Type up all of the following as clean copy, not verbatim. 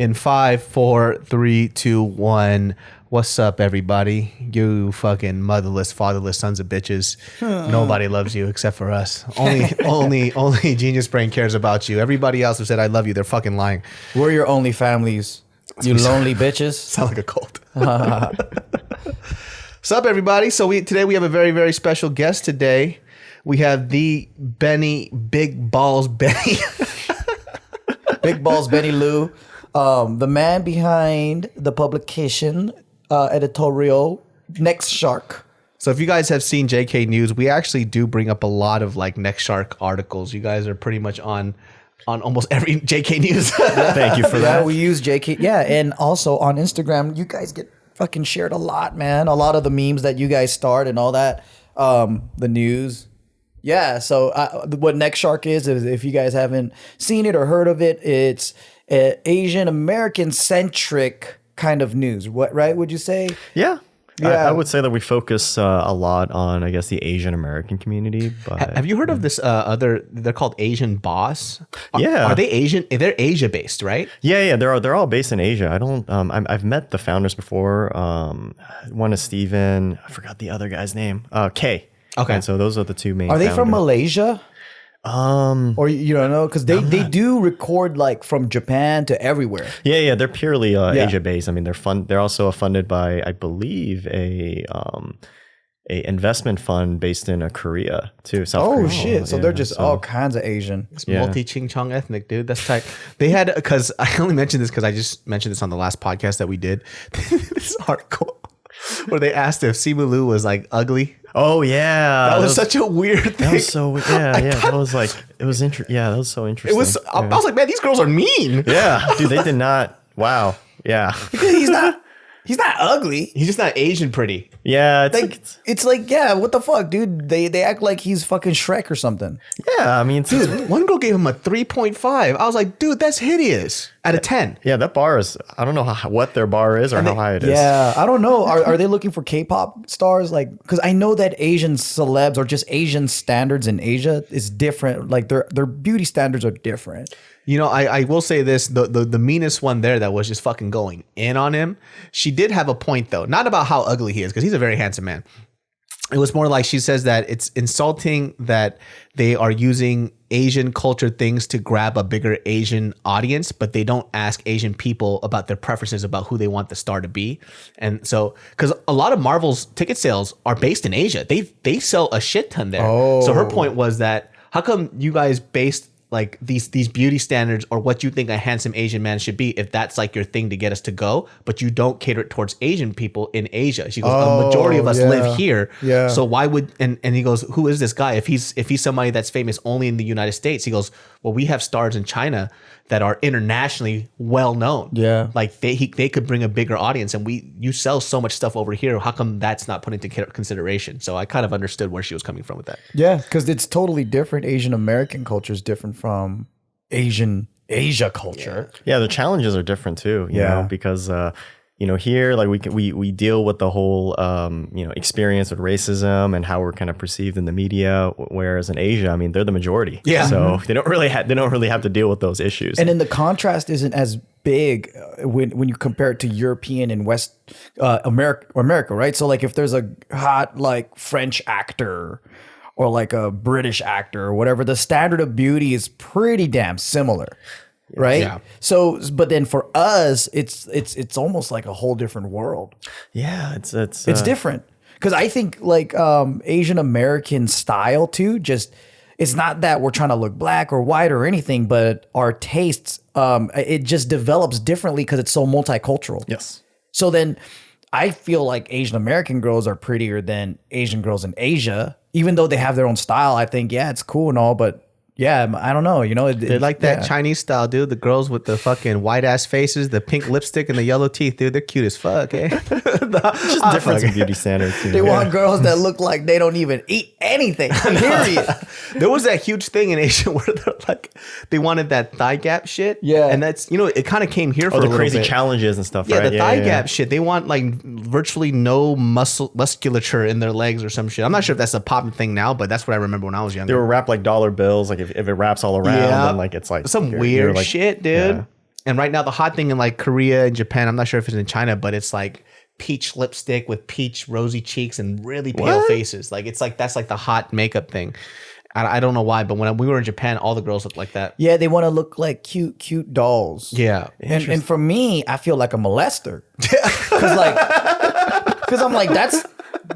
In 5, 4, 3, 2, 1. What's up, everybody? You fucking motherless, fatherless sons of bitches. Nobody loves you except for us. Only Genius Brain cares about you. Everybody else who said I love you, they're fucking lying. We're your only families. You lonely bitches. Sound like a cult. What's up, everybody? So today we have a very, very special guest today. We have the Benny Big Balls Benny. Big Balls Benny Luo. The man behind the publication editorial NextShark. So if you guys have seen JK News, we actually do bring up a lot of like NextShark articles. You guys are pretty much on almost every JK News. Thank you for that. Yeah, we use JK. Yeah, and also on Instagram, you guys get fucking shared a lot, man. A lot of the memes that you guys start and all that. The news. Yeah, so what NextShark is if you guys haven't seen it or heard of it, it's Asian American centric kind of news. What, right? Would you say? Yeah. I would say that we focus a lot on, I guess, the Asian American community. But have you heard of this they're called Asian Boss? Yeah. Are they Asian? They're Asia based, right? Yeah. They're all based in Asia. I don't. I've met the founders before. One is Steven. I forgot the other guy's name. Kay. Okay. And so those are the two main. Are they founders. from Malaysia? Or you don't know, because they do record like from Japan to everywhere. Yeah. They're purely Asia based. I mean, they're also funded by, I believe, a investment fund based in Korea too. South Korea. Oh shit! So they're just all kinds of Asian. It's multi-Ching Chong ethnic, dude. That's tight. They had, because I only mentioned this because I just mentioned this on the last podcast that we did. This article where they asked if Simu Liu was like ugly. Oh yeah, that was such a weird thing. That was so that was like it was interesting. Yeah, that was so interesting. It was. I was like, man, these girls are mean. Yeah, dude, they did not. Wow. Yeah, He's not ugly. He's just not Asian pretty. Yeah, it's like, yeah, what the fuck, dude? They act like he's fucking Shrek or something. Yeah, I mean, dude, one girl gave him a 3.5. I was like, dude, that's hideous. Out of 10. Yeah, that bar is. I don't know what their bar is or how high it is. Yeah, I don't know. Are they looking for K-pop stars? Like, because I know that Asian celebs or just Asian standards in Asia is different. Like their beauty standards are different. You know, I will say this, the meanest one there that was just fucking going in on him, she did have a point though. Not about how ugly he is, because he's a very handsome man. It was more like she says that it's insulting that they are using Asian culture things to grab a bigger Asian audience, but they don't ask Asian people about their preferences about who they want the star to be. And so, because a lot of Marvel's ticket sales are based in Asia. They sell a shit ton there. Oh. So her point was that, how come you guys based like these beauty standards or what you think a handsome Asian man should be, if that's like your thing to get us to go, but you don't cater it towards Asian people in Asia? She goes, a majority of us live here. Yeah. So why would, and he goes, who is this guy? If he's somebody that's famous only in the United States, he goes, well, we have stars in China that are internationally well known. Yeah. Like they could bring a bigger audience, and you sell so much stuff over here. How come that's not put into consideration? So I kind of understood where she was coming from with that. Yeah, because it's totally different. Asian American culture is different from Asia culture. Yeah, the challenges are different too. You know, because here, like we deal with the whole experience with racism and how we're kind of perceived in the media, whereas in Asia, I mean, they're the majority. Yeah. So they don't really have to deal with those issues. And then the contrast isn't as big when you compare it to European and West America, right? So like if there's a hot like French actor or like a British actor or whatever, the standard of beauty is pretty damn similar. Right. Yeah. So, but then for us, it's almost like a whole different world. Yeah, it's different because I think like Asian American style too. Just it's not that we're trying to look black or white or anything, but our tastes it just develops differently because it's so multicultural. Yes. So then I feel like Asian American girls are prettier than Asian girls in Asia, even though they have their own style. I think it's cool and all, but. Yeah, I don't know. You know, they like that Chinese style, dude. The girls with the fucking white ass faces, the pink lipstick, and the yellow teeth, dude. They're cute as fuck, eh? Just difference in beauty standards. They want girls that look like they don't even eat anything. Period. There was that huge thing in Asia where they're like, they wanted that thigh gap shit. Yeah, and that's it kind of came here for the a little crazy bit. Challenges and stuff. Yeah, right? the thigh gap shit. They want like virtually no musculature in their legs or some shit. I'm not sure if that's a popping thing now, but that's what I remember when I was younger. They were wrapped like dollar bills. Like if it wraps all around, then like it's like some weird shit, dude. Yeah. And right now, the hot thing in like Korea and Japan, I'm not sure if it's in China, but it's like peach lipstick with peach rosy cheeks and really pale faces. Like it's like that's like the hot makeup thing. I don't know why, but when we were in Japan, all the girls looked like that. Yeah, they want to look like cute dolls. Yeah, and for me, I feel like a molester because I'm like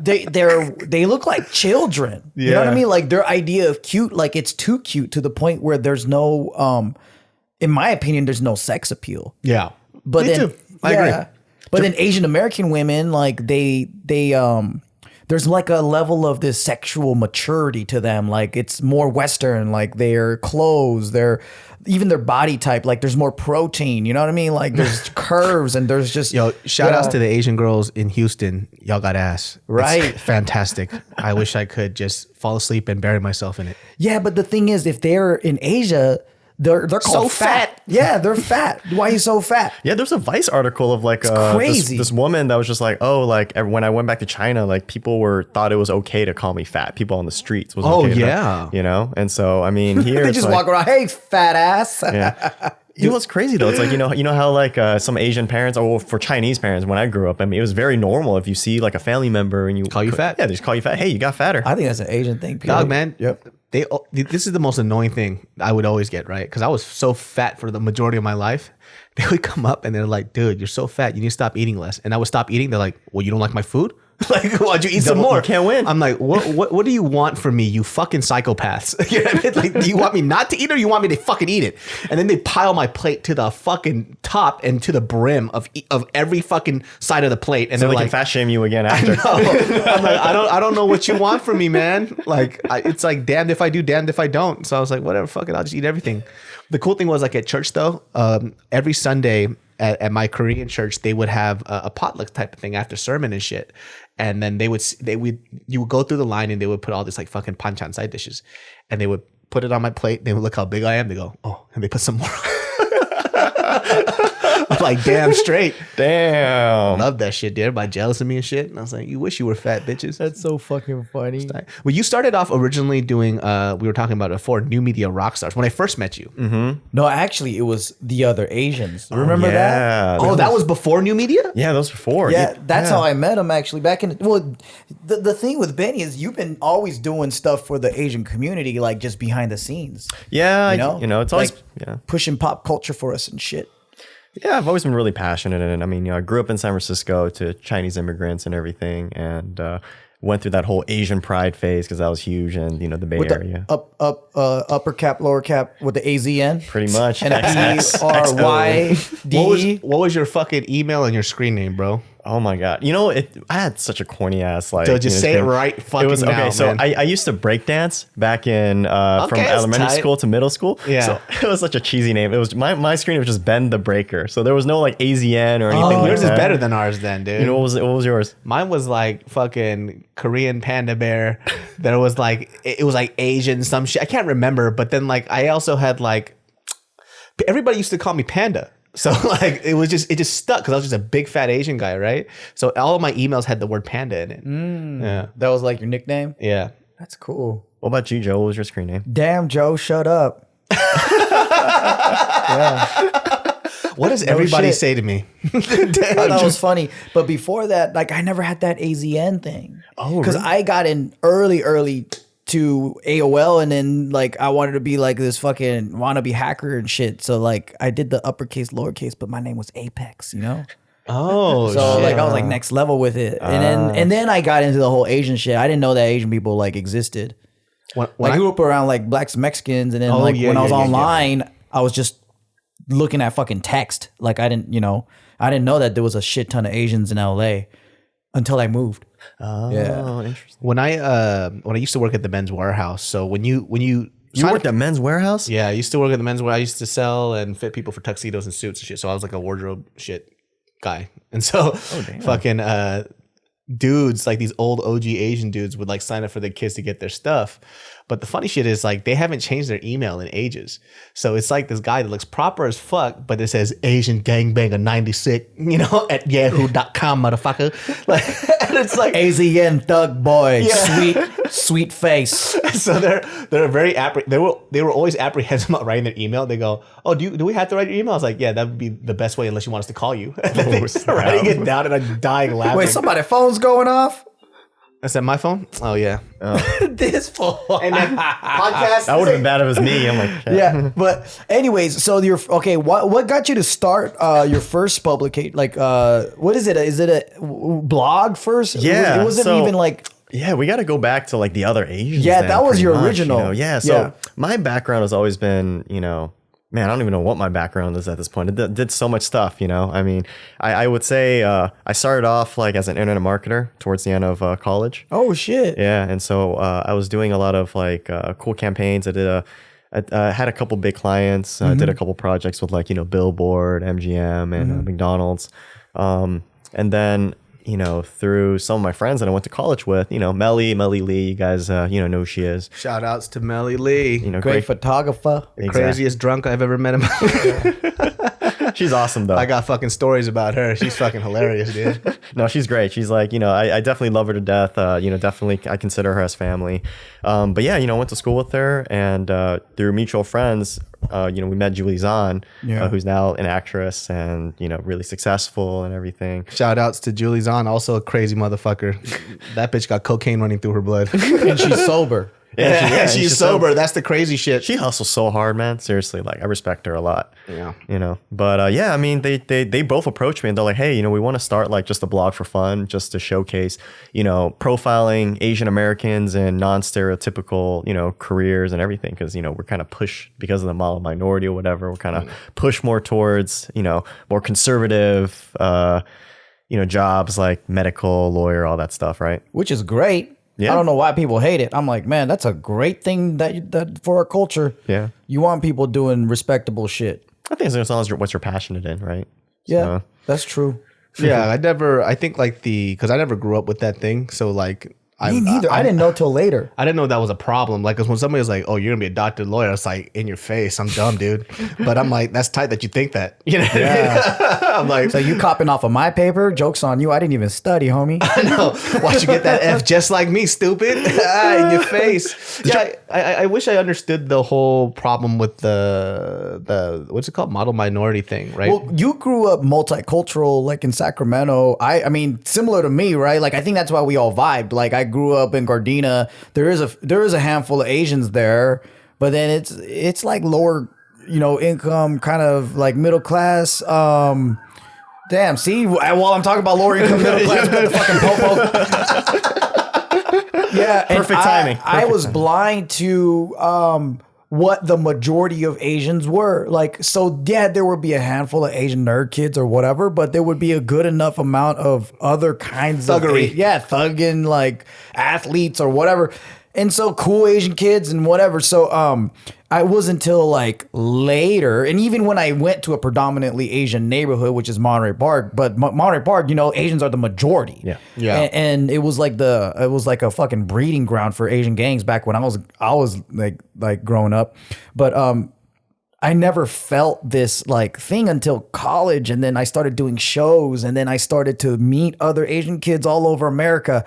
they look like children. You know what I mean? Like their idea of cute, like it's too cute to the point where there's no, in my opinion, there's no sex appeal. Yeah, but me then too. I agree. But then Asian American women, like they there's like a level of this sexual maturity to them. Like it's more Western, like their clothes, even their body type, like there's more protein, you know what I mean? Like there's curves and there's just... Yo, shout outs to the Asian girls in Houston. Y'all got ass. Right. It's fantastic. I wish I could just fall asleep and bury myself in it. Yeah, but the thing is, if they're in Asia... They're called so fat. Yeah, they're fat. Why are you so fat? Yeah, there's a Vice article of like crazy. This woman that was just like, oh, like when I went back to China, like people thought it was okay to call me fat. People on the streets was okay. You know, and so I mean here they just walk around, hey, fat ass. Yeah. You know what's crazy though? It's like you know how like some Asian parents, or for Chinese parents, when I grew up, I mean it was very normal if you see like a family member and you call you fat. Yeah, they just call you fat. Hey, you got fatter. I think that's an Asian thing. Dog, man. Yep. This is the most annoying thing I would always get, right? Because I was so fat for the majority of my life. They would come up and they're like, dude, you're so fat. You need to stop eating less. And I would stop eating. They're like, well, you don't like my food? Like, why'd you eat some more? You can't win. I'm like, what do you want from me, you fucking psychopaths? You know what I mean? Like, do you want me not to eat or you want me to fucking eat it? And then they pile my plate to the fucking top and to the brim of every fucking side of the plate. And so they're they like, can fat shame you again after. I'm like, I don't know what you want from me, man. Like, it's like damned if I do, damned if I don't. So I was like, whatever, fuck it, I'll just eat everything. The cool thing was like at church though, every Sunday at my Korean church, they would have a potluck type of thing after sermon and shit. And then you would go through the line and they would put all this like fucking panchan side dishes, and they would put it on my plate. They would look how big I am. They go, oh, and they put some more. I'm like, damn straight. Damn. Love that shit, dude. Everybody jealous of me and shit. And I was like, you wish you were fat, bitches. That's so fucking funny. Well, you started off originally doing, we were talking about it before, new media rock stars when I first met you. Mm-hmm. No, actually, it was the other Asians. Remember that? Oh, that was before new media? Yeah, that was before. Yeah, that's how I met him actually. Back in, the thing with Benny is you've been always doing stuff for the Asian community, like just behind the scenes. Yeah, you know, it's always like pushing pop culture for us and shit. Yeah, I've always been really passionate in it. I mean, I grew up in San Francisco to Chinese immigrants and everything, and went through that whole Asian pride phase because that was huge, and the Bay Area. Upper cap, lower cap with the AZN. Pretty much. And PRYD. What was your fucking email and your screen name, bro? Oh my god! I had such a corny ass like. So just say it right fucking now, okay. So man. I used to break dance back in from elementary school to middle school. Yeah. So it was such a cheesy name. It was my screen was just Ben the Breaker. So there was no like AZN or anything like yours that. is better than ours then, dude. What was yours? Mine was like fucking Korean panda bear. There was like it was like Asian some shit. I can't remember, but then like I also had like everybody used to call me Panda. So like it just stuck because I was just a big fat Asian guy, right? So all of my emails had the word panda in it. Yeah, that was like your nickname. Yeah, that's cool. What about you, Joe? What was your screen name? Damn, Joe, shut up. What does everybody say to me? That was funny. But before that, like I never had that AZN thing. Oh, because really? I got in early to AOL, and then like I wanted to be like this fucking wannabe hacker and shit. So like I did the uppercase, lowercase, but my name was Apex, Oh, so shit. like I was like next level with it, and then I got into the whole Asian shit. I didn't know that Asian people like existed. When I grew up around like blacks, Mexicans, and then when I was online, I was just looking at fucking text. Like I didn't know that there was a shit ton of Asians in LA until I moved. Oh, yeah. Interesting. When I used to work at the Men's Warehouse, so when you worked at Men's Warehouse? Yeah, I used to work at the Men's Warehouse. I used to sell and fit people for tuxedos and suits and shit. So I was like a wardrobe shit guy, and so fucking dudes like these old OG Asian dudes would like sign up for the kids to get their stuff. But the funny shit is like they haven't changed their email in ages. So it's like this guy that looks proper as fuck, but it says Asian Gangbanger 96, at yahoo.com, motherfucker. Like, and it's like AZN Thug Boy, sweet face. So they're very they were always apprehensive about writing their email. They go, "Oh, do we have to write your email?" I was like, "Yeah, that would be the best way unless you want us to call you." And then they started writing it down, and I'm dying laughing. Wait, somebody's phone's going off? Is that my phone? Oh yeah. This phone. And then podcast. That would have been bad if it was me. I'm like, Yeah, but anyways, so you're okay. What got you to start your first publication? Like, what is it? Is it a blog first? Yeah, it wasn't even like. Yeah, we got to go back to like the other Asians. Yeah, then, that was pretty your much, original. Yeah, so my background has always been, man, I don't even know what my background is at this point. It did so much stuff, I mean, I would say I started off like as an internet marketer towards the end of college. Oh shit. Yeah, and so I was doing a lot of like cool campaigns. I had a couple big clients. Did a couple projects with like Billboard, MGM, and McDonald's, and then through some of my friends that I went to college with, Melly Lee, you guys, know who she is. Shout outs to Melly Lee. Great photographer. Craziest drunk I've ever met in my She's awesome though. I got fucking stories about her. She's fucking hilarious, dude. No, she's great. She's like, I definitely love her to death. Definitely I consider her as family. But yeah, I went to school with her, and through mutual friends, we met Julie Zahn, who's now an actress and, really successful and everything. Shout outs to Julie Zahn, also a crazy motherfucker. That bitch got cocaine running through her blood. And she's sober. Yeah, she's sober. That's the crazy shit. She hustles so hard, man. Seriously, like I respect her a lot. Yeah. But I mean, they both approached me and they're like, hey, we want to start like just a blog for fun, just to showcase, profiling Asian Americans and non-stereotypical, careers and everything. Because, we're kind of pushed because of the model minority or whatever. We're kind of pushed more towards, more conservative, jobs like medical, lawyer, all that stuff, right? Which is great. Yeah. I don't know why people hate it. I'm like, man, that's a great thing that for our culture. Yeah. You want people doing respectable shit. I think as long as what you're passionate in, right? Yeah, that's true. Yeah, I think like because I never grew up with that thing. So like, Me neither. I didn't know till later. I didn't know that was a problem. Like, cause when somebody was like, "Oh, you're gonna be a doctor, lawyer," it's like in your face. I'm dumb, dude. But I'm like, that's tight that you think that. Yeah. I'm like, so you copping off of my paper? Joke's on you. I didn't even study, homie. I know. Why'd you get that F just like me, stupid? In your face. Yeah, I wish I understood the whole problem with the what's it called, model minority thing, right? Well, you grew up multicultural, like in Sacramento. I mean, similar to me, right? Like I think that's why we all vibed. Like I grew up in Gardena. There is a handful of Asians there, but then it's like lower, income, kind of like middle class. Damn, see, while I'm talking about lower income, middle class, the fucking popo. Yeah, perfect timing. I was blind to what the majority of Asians were. Like, so yeah, there would be a handful of Asian nerd kids or whatever, but there would be a good enough amount of other kinds Thuggery. of thugging, like athletes or whatever. And so cool Asian kids and whatever. So I was until like later, and even when I went to a predominantly Asian neighborhood, which is Monterey Park, but Monterey Park, Asians are the majority. Yeah. Yeah. And it was like a fucking breeding ground for Asian gangs back when I was like growing up. But I never felt this like thing until college, and then I started doing shows, and then I started to meet other Asian kids all over America.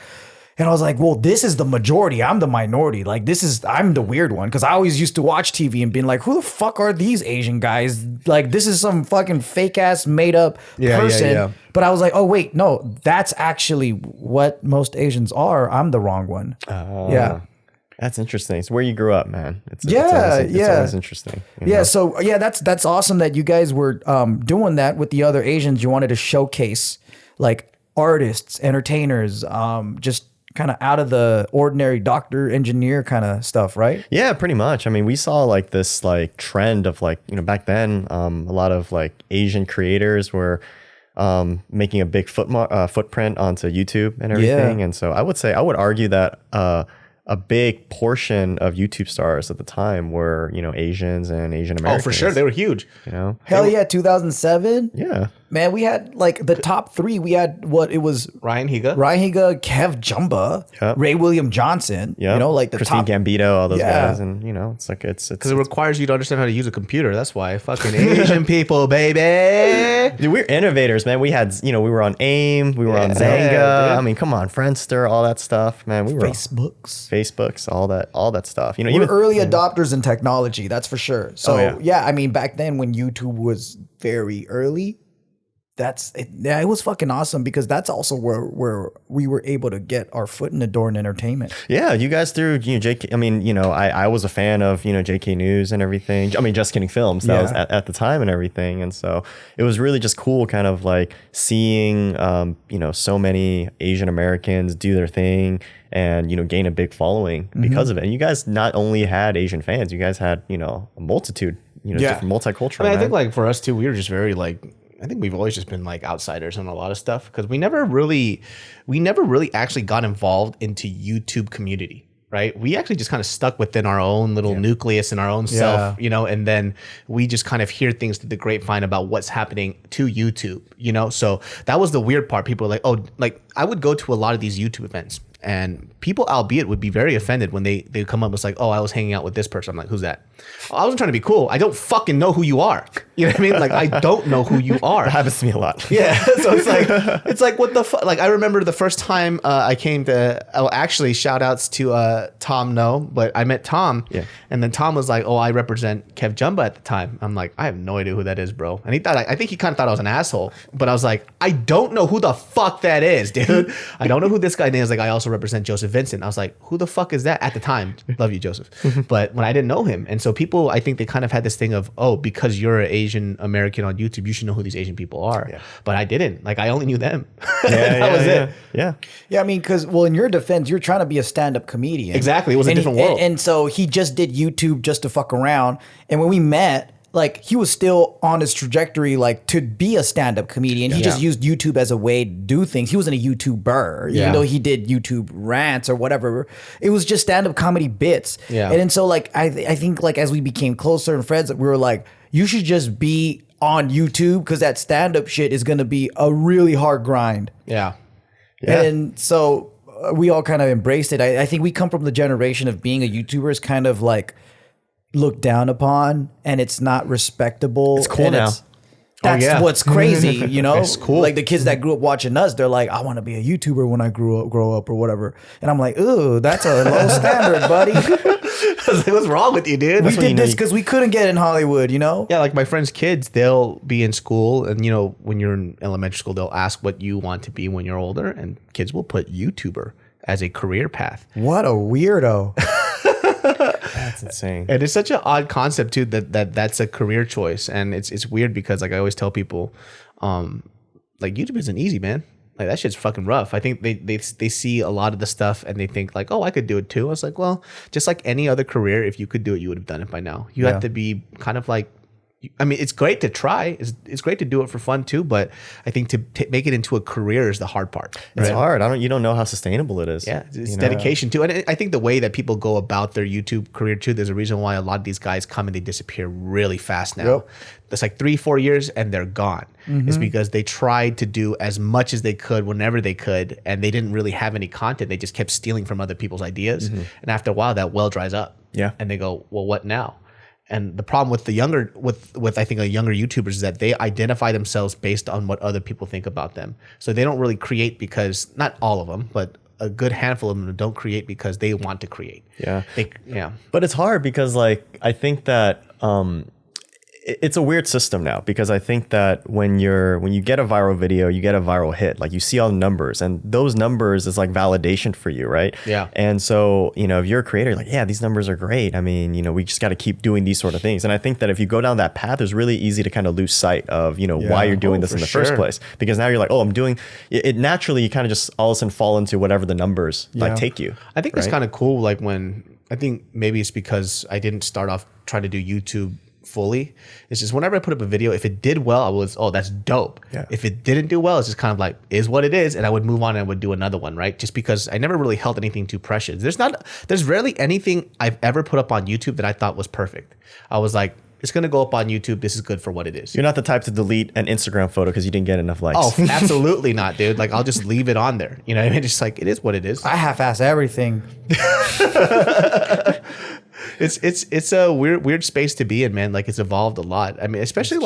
And I was like, well, this is the majority. I'm the minority. Like, I'm the weird one. Cause I always used to watch TV and being like, who the fuck are these Asian guys? Like, this is some fucking fake ass made up person. Yeah. But I was like, oh, wait, no, that's actually what most Asians are. I'm the wrong one. Yeah. That's interesting. It's where you grew up, man. It's always interesting. Yeah. So yeah, that's awesome that you guys were doing that with the other Asians. You wanted to showcase like artists, entertainers, just kind of out of the ordinary doctor, engineer kind of stuff, right? Yeah, pretty much. I mean, we saw like this like trend of like, back then, a lot of like Asian creators were making a big footprint onto YouTube and everything. Yeah. And so I would argue that a big portion of YouTube stars at the time were, Asians and Asian Americans. Oh, for sure. They were huge. Hell yeah, 2007? Yeah. Man, we had like the top 3. We had it was Ryan Higa, Kev Jumba, Yep. Ray William Johnson. Yep. You know, like the Christine top. Gambito, all those Yeah. guys, and it's like it's because it requires you to understand how to use a computer. That's why fucking Asian people, baby. Dude, we're innovators, man. We had, we were on AIM, we were on Zanga. dude. I mean, come on, Friendster, all that stuff, man. We were Facebooks, all that stuff. We're Even early adopters in technology, that's for sure. So Oh, yeah, I mean, back then when YouTube was very early, it was fucking awesome because that's also where we were able to get our foot in the door in entertainment. yeah, you guys through JK. I mean, I was a fan of JK News and everything. I mean, Just Kidding Films. That was at the time and everything, and so it was really just cool, kind of like seeing so many Asian Americans do their thing and gain a big following because of it. And you guys not only had Asian fans, you guys had a multitude, different multicultural. I mean, I think like for us too, we were just very like. I think we've always just been like outsiders on a lot of stuff because we never really actually got involved into YouTube community, right? We actually just kind of stuck within our own little nucleus and our own self, and then we just kind of hear things through the grapevine about what's happening to YouTube, So that was the weird part. People were like, oh, like I would go to a lot of these YouTube events and people, albeit, would be very offended when they come up. It's like, oh, I was hanging out with this person. I'm like, who's that? Oh, I wasn't trying to be cool. I don't fucking know who you are. You know what I mean? Like, I don't know who you are. That happens to me a lot. Yeah. So it's like, what the fuck? Like, I remember the first time I came to, actually shout outs to Tom No, but I met Tom. Yeah. And then Tom was like, oh, I represent Kev Jumba at the time. I'm like, I have no idea who that is, bro. And I think he kind of thought I was an asshole, but I was like, I don't know who the fuck that is, dude. I don't know who this guy is. Like, I also represent Joseph Vincent. I was like, who the fuck is that at the time? Love you, Joseph. But when I didn't know him. And so people, I think they kind of had this thing of, oh, because you're an Asian American on YouTube, you should know who these Asian people are. Yeah. But I didn't. Like, I only knew them. That was it. Yeah. Yeah, I mean, because, well, in your defense, you're trying to be a stand-up comedian. Exactly. It was a different world. And so he just did YouTube just to fuck around. And when we met, like, he was still on his trajectory, like, to be a stand-up comedian. He just used YouTube as a way to do things. He wasn't a YouTuber, even though he did YouTube rants or whatever. It was just stand-up comedy bits. Yeah. And then so, like, I think, like, as we became closer and friends, we were like, you should just be on YouTube because that stand-up shit is going to be a really hard grind. Yeah. And so we all kind of embraced it. I think we come from the generation of being a YouTuber is kind of like looked down upon and it's not respectable. It's cool and now. That's what's crazy, you know? It's cool. Like the kids that grew up watching us, they're like, I want to be a YouTuber when I grow up or whatever. And I'm like, ooh, that's a low standard, buddy. I was like, what's wrong with you, dude? We did this because we couldn't get in Hollywood, you know? Yeah, like my friends' kids, they'll be in school and, when you're in elementary school, they'll ask what you want to be when you're older. And kids will put YouTuber as a career path. What a weirdo. That's insane. And it's such an odd concept too that's a career choice, and it's weird because like I always tell people, like YouTube isn't easy, man. Like that shit's fucking rough. I think they see a lot of the stuff and they think like, oh, I could do it too. I was like, well, just like any other career, if you could do it, you would have done it by now. You have to be kind of like. I mean, it's great to try. It's great to do it for fun too, but I think to make it into a career is the hard part. It's hard. You don't know how sustainable it is. Yeah, it's dedication too. And I think the way that people go about their YouTube career too, there's a reason why a lot of these guys come and they disappear really fast now. Yep. It's like 3-4 years and they're gone. It's because they tried to do as much as they could whenever they could, and they didn't really have any content. They just kept stealing from other people's ideas. And after a while, that well dries up. Yeah. And they go, well, what now? And the problem with the younger, with I think younger YouTubers is that they identify themselves based on what other people think about them. So they don't really create because, not all of them, but a good handful of them don't create because they want to create. Yeah. Yeah. But it's hard because like, I think that, it's a weird system now because I think that when you get a viral video, you get a viral hit, like you see all the numbers and those numbers is like validation for you, right? Yeah. And so, if you're a creator, like, yeah, these numbers are great. I mean, we just got to keep doing these sort of things. And I think that if you go down that path, it's really easy to kind of lose sight of, why you're doing this in the first place. Because now you're like, oh, I'm doing it naturally. You kind of just all of a sudden fall into whatever the numbers like take you. I think it's kind of cool. Like I think maybe it's because I didn't start off trying to do YouTube fully. It's just whenever I put up a video, if it did well, I was, oh, that's dope. Yeah. If it didn't do well, it's just kind of like, is what it is. And I would move on and I would do another one, right? Just because I never really held anything too precious. There's rarely anything I've ever put up on YouTube that I thought was perfect. I was like, It's going to go up on YouTube. This is good for what it is. You're not the type to delete an Instagram photo because you didn't get enough likes. Oh, absolutely not, dude. Like, I'll just leave it on there. You know what I mean? Just like, it is what it is. I half-ass everything. It's a weird space to be in, man. Like, it's evolved a lot. I mean, especially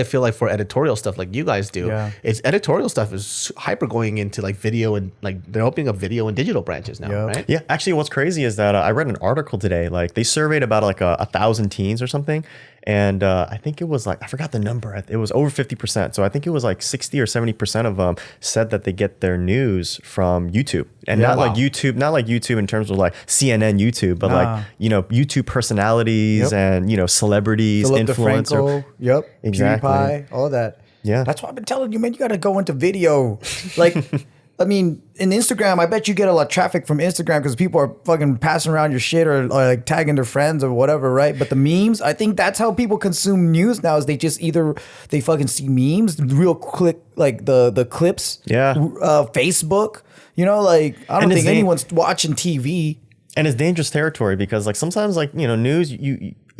I feel like for editorial stuff like you guys do, it's editorial stuff is hyper going into like video, and like they're opening up video and digital branches now, right? Yeah, actually what's crazy is that I read an article today, like they surveyed about like 1,000 teens or something. And I think it was like, I forgot the number. It was over 50%. So I think it was like 60 or 70% of them said that they get their news from YouTube. And not like YouTube in terms of like CNN YouTube, but like, you know, YouTube personalities and, you know, celebrities, influencers. Exactly. PewDiePie, all that. Yeah. That's why I've been telling you, man, you got to go into video. Like, I mean, in Instagram, I bet you get a lot of traffic from Instagram because people are fucking passing around your shit or like tagging their friends or whatever, right? But the memes, I think that's how people consume news now. Is they just they fucking see memes, real quick, like the clips. Yeah. Facebook, you know, like I don't think anyone's watching TV. And it's dangerous territory because like sometimes like, you know, news,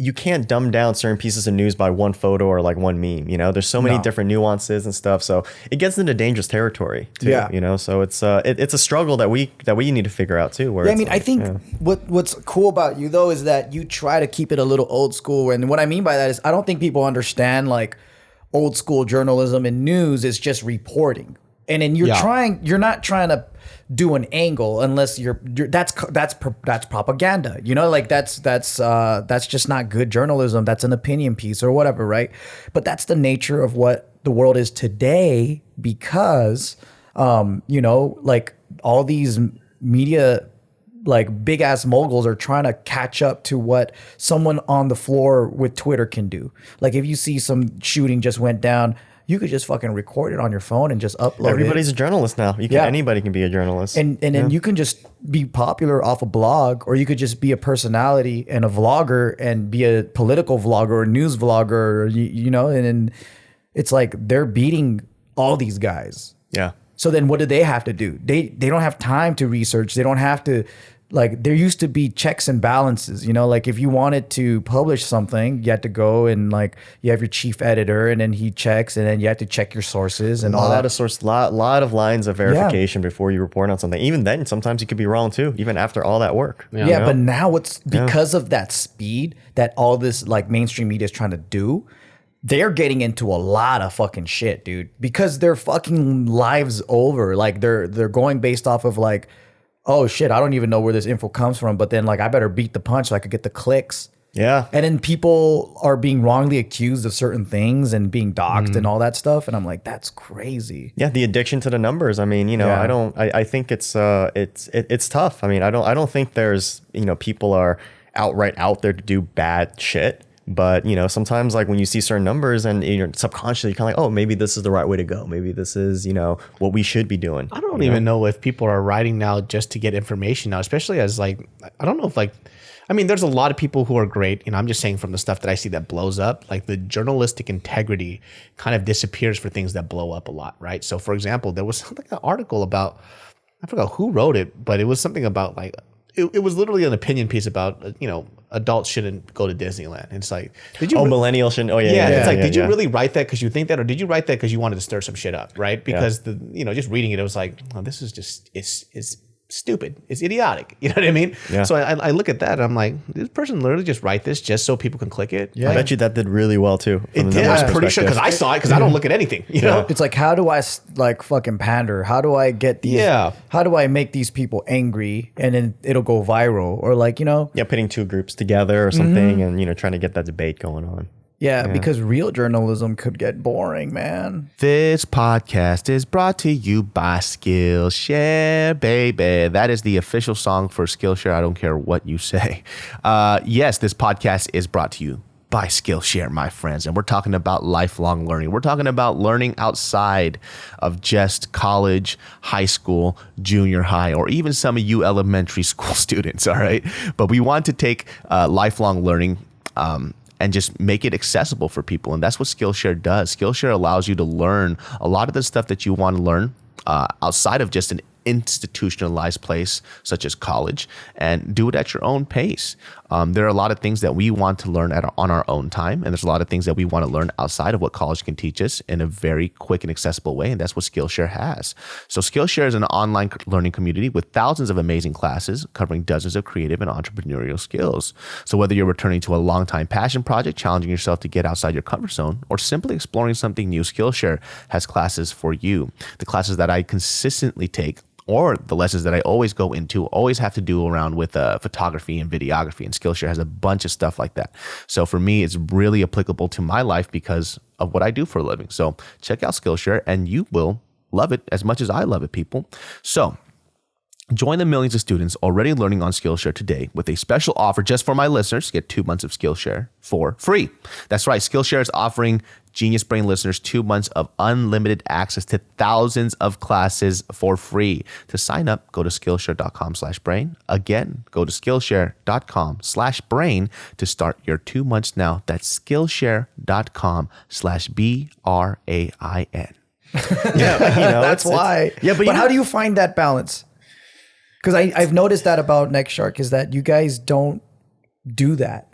you can't dumb down certain pieces of news by one photo or like one meme, you know, there's so many different nuances and stuff. So it gets into dangerous territory too, you know, so it's a struggle that we need to figure out too. Where I mean, like, I think what's cool about you though, is that you try to keep it a little old school. And what I mean by that is I don't think people understand like old school journalism and news is just reporting. And then you're not trying to do an angle unless that's propaganda, you know, like that's just not good journalism. That's an opinion piece or whatever, right? But that's the nature of what the world is today because, you know, like all these media, like big ass moguls are trying to catch up to what someone on the floor with Twitter can do. Like if you see some shooting just went down, you could just fucking record it on your phone and just upload Everybody's a journalist now. Anybody can be a journalist. And then you can just be popular off a blog, or you could just be a personality and a vlogger and be a political vlogger or news vlogger, or, you know, and then it's like they're beating all these guys. Yeah. So then what do they have to do? They don't have time to research. They don't have to, like, there used to be checks and balances, you know, like if you wanted to publish something, you had to go and like, you have your chief editor and then he checks and then you have to check your sources and all that. Lot of lines of verification before you report on something. Even then, sometimes you could be wrong too, even after all that work. Yeah, but now it's because of that speed that all this like mainstream media is trying to do, they're getting into a lot of fucking shit, dude, because their fucking lives over. Like they're going based off of like, oh shit, I don't even know where this info comes from, but then like I better beat the punch so I could get the clicks. Yeah. And then people are being wrongly accused of certain things and being doxxed and all that stuff. And I'm like, that's crazy. Yeah, the addiction to the numbers. I mean, you know, I think it's tough. I mean, I don't think there's, you know, people are outright out there to do bad shit. But, you know, sometimes like when you see certain numbers and you're subconsciously kind of like, oh, maybe this is the right way to go. Maybe this is, you know, what we should be doing. I don't even know if people are writing now just to get information now, especially as like, I don't know if like, I mean, there's a lot of people who are great. You know, I'm just saying from the stuff that I see that blows up, like the journalistic integrity kind of disappears for things that blow up a lot, right? So for example, there was something, an article about, I forgot who wrote it, but it was something about like, it was literally an opinion piece about, you know, adults shouldn't go to Disneyland. And it's like, did you? Millennials shouldn't. Oh yeah. It's like, did you really write that because you think that, or did you write that because you wanted to stir some shit up, right? Because you know, just reading it, it was like, oh, this is just it's stupid. It's idiotic. You know what I mean? Yeah. So I look at that and I'm like, this person literally just write this just so people can click it. Yeah. I bet you that did really well too. It did. I'm pretty sure because I saw it because I don't look at anything. You know? It's like, how do I like fucking pander? How do I get these? Yeah. How do I make these people angry and then it'll go viral, or like, you know? Yeah, putting two groups together or something and, you know, trying to get that debate going on. Yeah, because real journalism could get boring, man. This podcast is brought to you by Skillshare, baby. That is the official song for Skillshare. I don't care what you say. Yes, this podcast is brought to you by Skillshare, my friends. And we're talking about lifelong learning. We're talking about learning outside of just college, high school, junior high, or even some of you elementary school students, all right? But we want to take lifelong learning and just make it accessible for people. And that's what Skillshare does. Skillshare allows you to learn a lot of the stuff that you want to learn outside of just an institutionalized place such as college, and do it at your own pace. There are a lot of things that we want to learn on our own time, and there's a lot of things that we want to learn outside of what college can teach us in a very quick and accessible way, and that's what Skillshare has. So Skillshare is an online learning community with thousands of amazing classes covering dozens of creative and entrepreneurial skills. So whether you're returning to a long-time passion project, challenging yourself to get outside your comfort zone, or simply exploring something new, Skillshare has classes for you. The classes that I consistently take, or the lessons that I always go into, always have to do around with photography and videography, and Skillshare has a bunch of stuff like that. So for me, it's really applicable to my life because of what I do for a living. So check out Skillshare and you will love it as much as I love it, people. So join the millions of students already learning on Skillshare today with a special offer just for my listeners. Get 2 months of Skillshare for free. That's right. Skillshare is offering Genius Brain listeners 2 months of unlimited access to thousands of classes for free. To sign up, go to Skillshare.com/brain. Again, go to Skillshare.com/brain to start your 2 months now. That's Skillshare.com/BRAIN. Yeah, That's why. Yeah, but how do you find that balance? Because I've noticed that about NextShark is that you guys don't do that.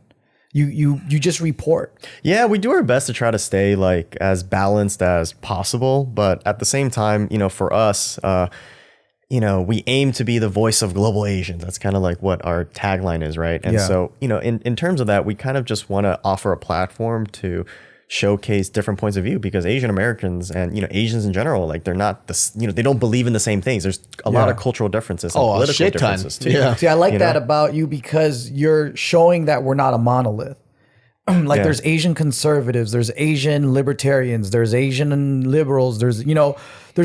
You just report. Yeah, we do our best to try to stay like as balanced as possible, but at the same time, for us, we aim to be the voice of global Asians. That's kind of like what our tagline is, right? And so, in terms of that, we kind of just want to offer a platform to showcase different points of view, because Asian Americans and Asians in general, like they're not they don't believe in the same things. There's a lot of cultural differences and political differences too. Yeah. See, I like that about you because you're showing that we're not a monolith. There's Asian conservatives, there's Asian libertarians, there's Asian liberals, there's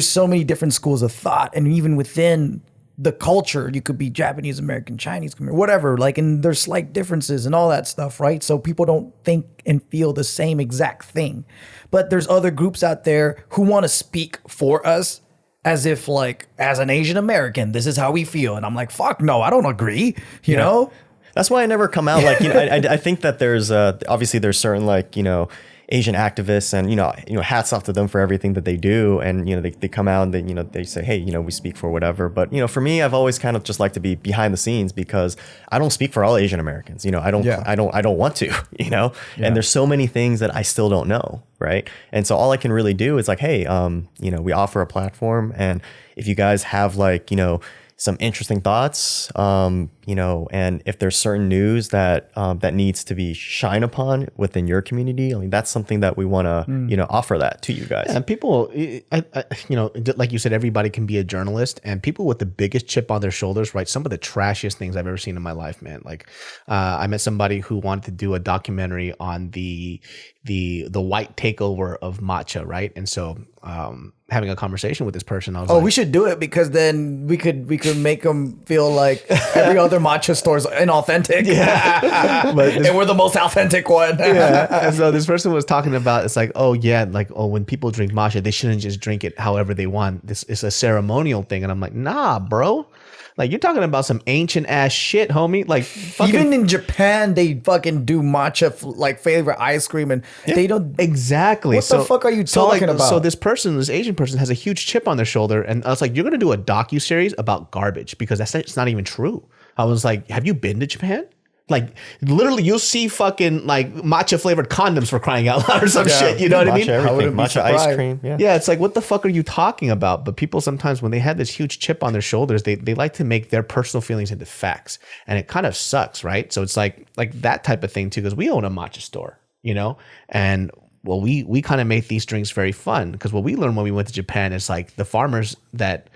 so many different schools of thought, and even within the culture, you could be Japanese American, Chinese, whatever, and there's slight differences and all that stuff, right? So people don't think and feel the same exact thing. But there's other groups out there who want to speak for us as if as an Asian American, this is how we feel. And I'm like, fuck no, I don't agree, you know? That's why I never come out I think that there's obviously there's certain Asian activists, and hats off to them for everything that they do, and they come out and they say, hey, we speak for whatever. But for me, I've always kind of just liked to be behind the scenes, because I don't speak for all Asian Americans. I don't want to. And there's so many things that I still don't know, right? And so all I can really do is hey, we offer a platform, and if you guys have some interesting thoughts, and if there's certain news that that needs to be shined upon within your community, that's something that we want to, offer that to you guys. Yeah, and people, like you said, everybody can be a journalist, and people with the biggest chip on their shoulders write some of the trashiest things I've ever seen in my life, man. I met somebody who wanted to do a documentary on the white takeover of matcha, right? And so, having a conversation with this person, I was we should do it, because then we could make them feel like every other matcha store is inauthentic. Yeah. And we're the most authentic one. Yeah. And so this person was talking about, it's when people drink matcha, they shouldn't just drink it however they want. This is a ceremonial thing. And I'm like, nah, bro. You're talking about some ancient ass shit, homie. Even in Japan, they fucking do matcha favorite ice cream, and they don't exactly. What the fuck are you talking about? So this Asian person, has a huge chip on their shoulder, and I was like, you're gonna do a docuseries about garbage, because it's not even true. I was like, have you been to Japan? Literally, you'll see fucking matcha flavored condoms, for crying out loud, or some shit. You know what I mean? Everything. Matcha ice cream. Yeah, it's what the fuck are you talking about? But people sometimes, when they have this huge chip on their shoulders, they like to make their personal feelings into facts, and it kind of sucks, right? So it's like that type of thing too, because we own a matcha store, and well, we kind of make these drinks very fun, because what we learned when we went to Japan is the farmers that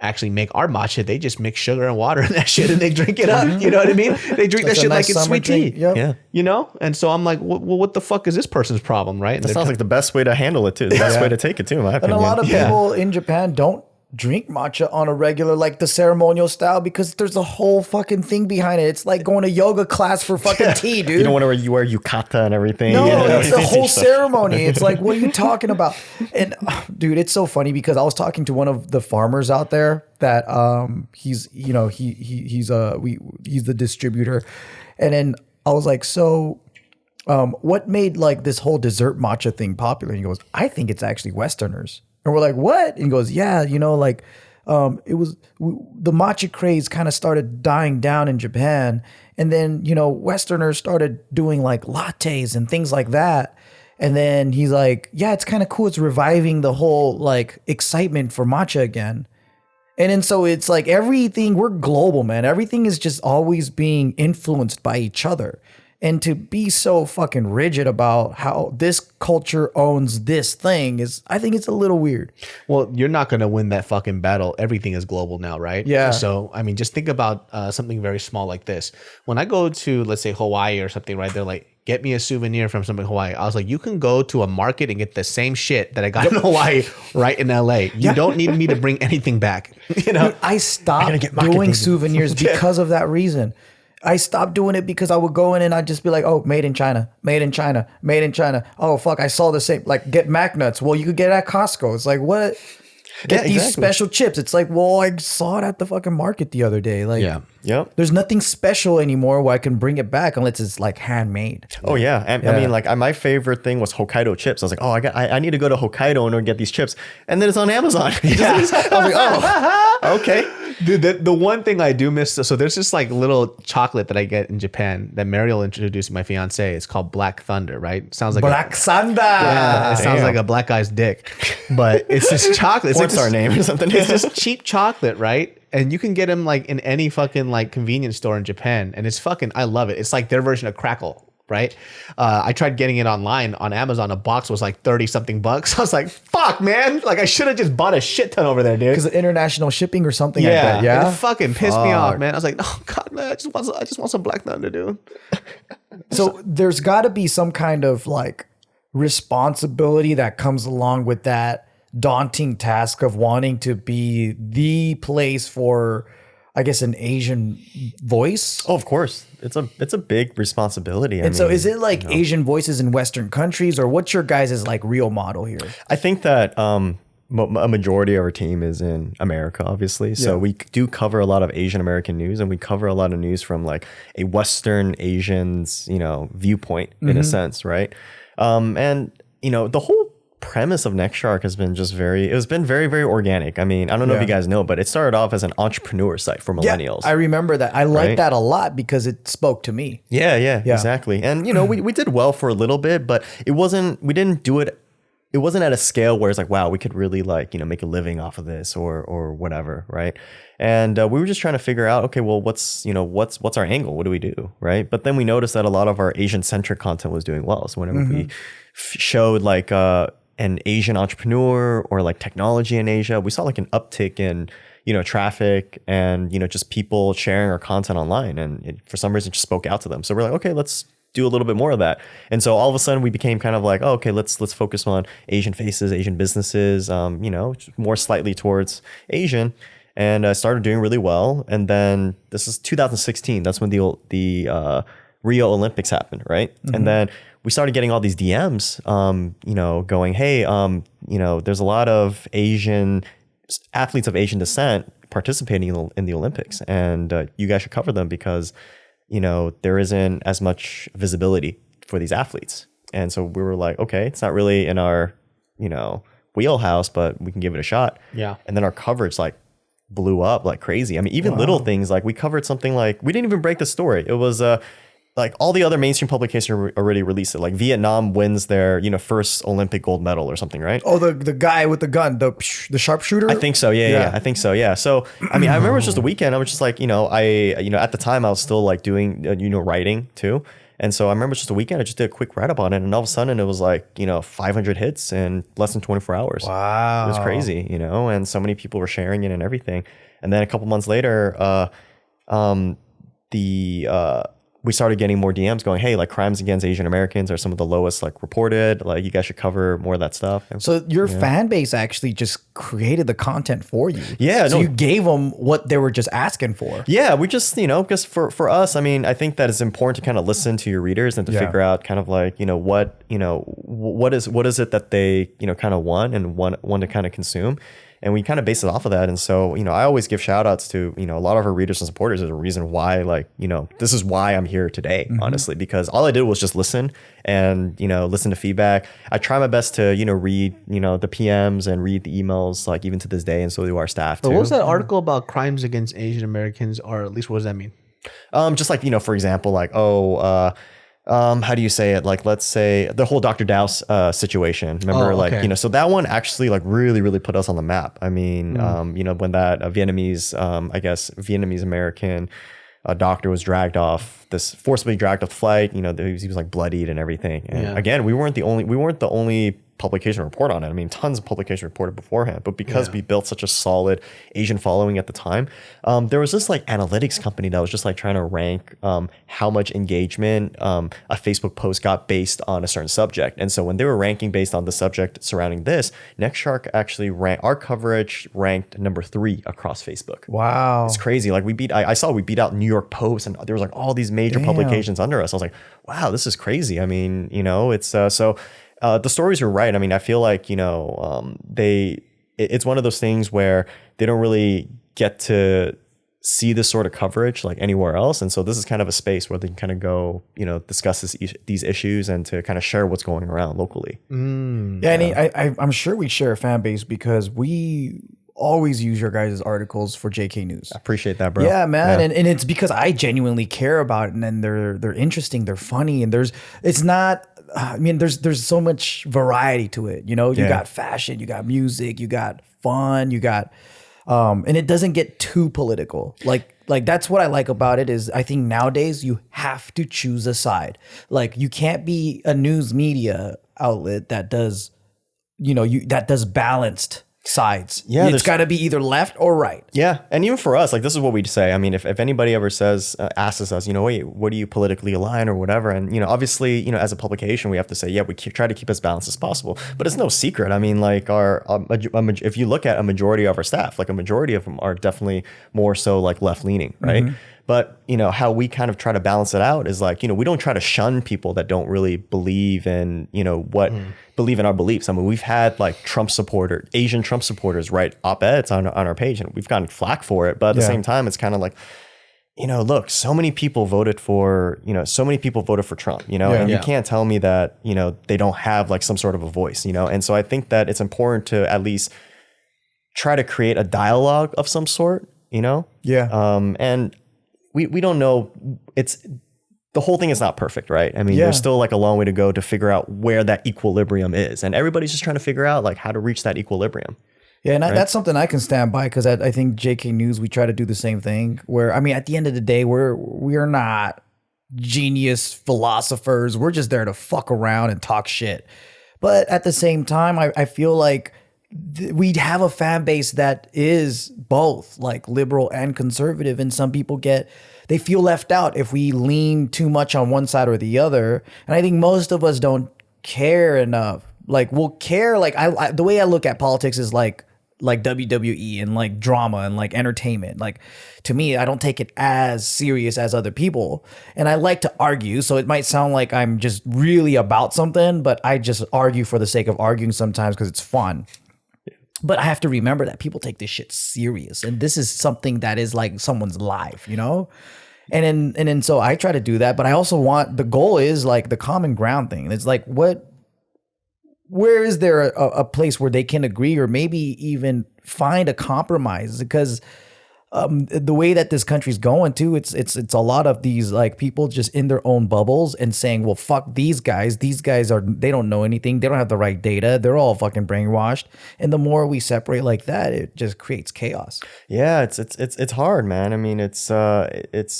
actually make our matcha, they just mix sugar and water in that shit, and they drink it up. You know what I mean? They drink that shit like it's sweet tea. Yep. Yeah. And so I'm like, well, what the fuck is this person's problem, right? That sounds like the best way to handle it too. The best way to take it too, in my opinion. And a lot of people in Japan don't drink matcha on a regular, the ceremonial style, because there's a whole fucking thing behind it. It's like going to yoga class for fucking tea, dude. You don't want to wear yukata and everything. No, it's the whole ceremony. It's like, what are you talking about? And dude, it's so funny, because I was talking to one of the farmers out there that he's he's the distributor, and then I was like, so what made this whole dessert matcha thing popular? And he goes, I think it's actually Westerners. And we're like, what? And he goes, yeah, the matcha craze kind of started dying down in Japan. And then, Westerners started doing like lattes and things like that. And then he's like, yeah, it's kind of cool. It's reviving the whole like excitement for matcha again. And then so it's like everything, we're global, man. Everything is just always being influenced by each other. And to be so fucking rigid about how this culture owns this thing I think it's a little weird. Well, you're not going to win that fucking battle. Everything is global now, right? Yeah. So, I mean, just think about something very small like this. When I go to, let's say, Hawaii or something, right? They're like, get me a souvenir from something in Hawaii. I was like, you can go to a market and get the same shit that I got in Hawaii right in LA. You don't need me to bring anything back. Dude, I stopped doing souvenirs because of that reason. I stopped doing it because I would go in and I'd just be like, oh, made in China, made in China, made in China. Oh, fuck, I saw the same. Like, get Mac nuts. Well, you could get it at Costco. It's like, what? Get these special chips. It's like, well, I saw it at the fucking market the other day. Like, there's nothing special anymore where I can bring it back unless it's like handmade. Oh yeah, I mean, like my favorite thing was Hokkaido chips. I was like, oh, I need to go to Hokkaido and get these chips, and then it's on Amazon. I was like, oh, okay. Dude, the one thing I do miss, so there's this like little chocolate that I get in Japan that Mariel introduced my fiance. It's called Black Thunder, right? Sounds like Black Thunder. Yeah, it sounds like a black guy's dick, but it's this chocolate. It's like our name or something. It's this cheap chocolate, right? And you can get them like in any fucking like convenience store in Japan, and it's fucking, I love it. It's like their version of Crackle. Right? I tried getting it online on Amazon. A box was like 30 something bucks. I was like, fuck, man. Like I should have just bought a shit ton over there, dude. Because of international shipping or something like that. Yeah. It fucking pissed me off, man. I was like, oh God, man, I just want some Black Thunder, dude. So there's got to be some kind of like responsibility that comes along with that daunting task of wanting to be the place for, I guess, an Asian voice. Oh, of course. It's a big responsibility. And so is it like Asian voices in Western countries, or what's your guys' like real model here? I think that a majority of our team is in America, obviously. So we do cover a lot of Asian American news, and we cover a lot of news from like a Western Asians, viewpoint in a sense, right? And the whole premise of NextShark has been very, very organic. I mean, I don't know if you guys know, but it started off as an entrepreneur site for millennials. I remember that. I liked that a lot because it spoke to me. Yeah, exactly. And we did well for a little bit, but it wasn't at a scale where it's like, wow, we could really like, make a living off of this or whatever, right? And we were just trying to figure out, okay, well, what's our angle? What do we do, right? But then we noticed that a lot of our Asian-centric content was doing well. So whenever we showed like an Asian entrepreneur or like technology in Asia, we saw like an uptick in traffic and just people sharing our content online, and it, for some reason, just spoke out to them. So we're like, okay, let's do a little bit more of that. And so all of a sudden, we became kind of like, oh, okay, let's focus on Asian faces, Asian businesses, more slightly towards Asian, and I started doing really well. And then this is 2016. That's when the Rio Olympics happened, right? And then we started getting all these DMs, going, hey, there's a lot of Asian athletes of Asian descent participating in the Olympics, and you guys should cover them because, there isn't as much visibility for these athletes. And so we were like, okay, it's not really in our, wheelhouse, but we can give it a shot. Yeah. And then our coverage like blew up like crazy. I mean, even little things, like we covered something like, we didn't even break the story. It was like all the other mainstream publications already released it. Like Vietnam wins their, first Olympic gold medal or something, right? Oh, the guy with the gun, the sharpshooter? I think so. Yeah. I think so. Yeah. So, I mean, I remember it was just a weekend. I was just like, at the time I was still like doing, writing too. And so I remember just a weekend, I just did a quick write up on it. And all of a sudden it was like, 500 hits in less than 24 hours. Wow. It was crazy, and so many people were sharing it and everything. And then a couple months later, we started getting more DMs going, hey, like crimes against Asian Americans are some of the lowest like reported. Like you guys should cover more of that stuff. And, so your fan base actually just created the content for you. Yeah. So you gave them what they were just asking for. Yeah. We just, because for us, I mean, I think that it's important to kind of listen to your readers and to figure out kind of like, what is it that they, kind of want and want to kind of consume. And we kind of base it off of that. And so, I always give shout outs to, a lot of our readers and supporters is a reason why, like, this is why I'm here today, honestly, because all I did was just listen and, listen to feedback. I try my best to, read, the PMs and read the emails emails, like even to this day, and so do our staff too. But what was that article about crimes against Asian Americans, or at least what does that mean? Just like, for example, like, how do you say it? Like, let's say the whole Dr. Dow's situation. Remember, okay. So that one actually like really, really put us on the map. I mean, when that Vietnamese, I guess Vietnamese American doctor was forcibly dragged off the flight. He was like bloodied and everything. And again, we weren't the only publication report on it. I mean, tons of publications reported beforehand, but because we built such a solid Asian following at the time, there was this like analytics company that was just like trying to rank how much engagement a Facebook post got based on a certain subject. And so when they were ranking based on the subject surrounding this, NextShark actually our coverage ranked number 3 across Facebook. Wow. It's crazy. Like I saw we beat out New York Post, and there was like all these major publications under us. I was like, wow, this is crazy. I mean, it's so the stories are right. I mean, I feel like, it's one of those things where they don't really get to see this sort of coverage like anywhere else. And so this is kind of a space where they can kind of go, discuss these issues and to kind of share what's going around locally. I'm sure we share a fan base because we always use your guys' articles for JK News. I appreciate that, bro. Yeah, man. Yeah. And it's because I genuinely care about it, and then they're interesting, they're funny, and there's so much variety to it. You got fashion, you got music, you got fun, you got and it doesn't get too political. Like that's what I like about it is I think nowadays you have to choose a side. Like you can't be a news media outlet that does that does balanced sides. Yeah, it's got to be either left or right. Yeah, and even for us, like this is what we'd say. I mean, if anybody ever asks us, wait, what do you politically align or whatever, and obviously, as a publication, we have to say, yeah, we try to keep as balanced as possible. But it's no secret. I mean, like if you look at a majority of our staff, like a majority of them are definitely more so like left leaning, right? Mm-hmm. But how we kind of try to balance it out is like, we don't try to shun people that don't really believe in, believe in our beliefs. I mean, we've had like Asian Trump supporters write op-eds on our page, and we've gotten flack for it. But at the same time, it's kind of like, look, so many people voted for Trump, and you can't tell me that, they don't have like some sort of a voice, And so I think that it's important to at least try to create a dialogue of some sort, Yeah. And we don't know. The whole thing is not perfect, right? I mean, there's still like a long way to go to figure out where that equilibrium is. And everybody's just trying to figure out like how to reach that equilibrium. Yeah, and that's something I can stand by because I think JK News, we try to do the same thing where, I mean, at the end of the day, we're not genius philosophers. We're just there to fuck around and talk shit. But at the same time, I feel like we'd have a fan base that is both like liberal and conservative, and some people they feel left out if we lean too much on one side or the other. And I think most of us don't care enough. Like we'll care. Like I the way I look at politics is like WWE and like drama and like entertainment. Like to me, I don't take it as serious as other people. And I like to argue. So it might sound like I'm just really about something, but I just argue for the sake of arguing sometimes because it's fun. But I have to remember that people take this shit serious, and this is something that is like someone's life, And then so I try to do that, but I also the goal is like the common ground thing. It's like where is there a place where they can agree or maybe even find a compromise? Because the way that this country's going too, it's a lot of these like people just in their own bubbles and saying, well, fuck these guys. These guys they don't know anything. They don't have the right data. They're all fucking brainwashed. And the more we separate like that, it just creates chaos. Yeah, it's hard, man. I mean,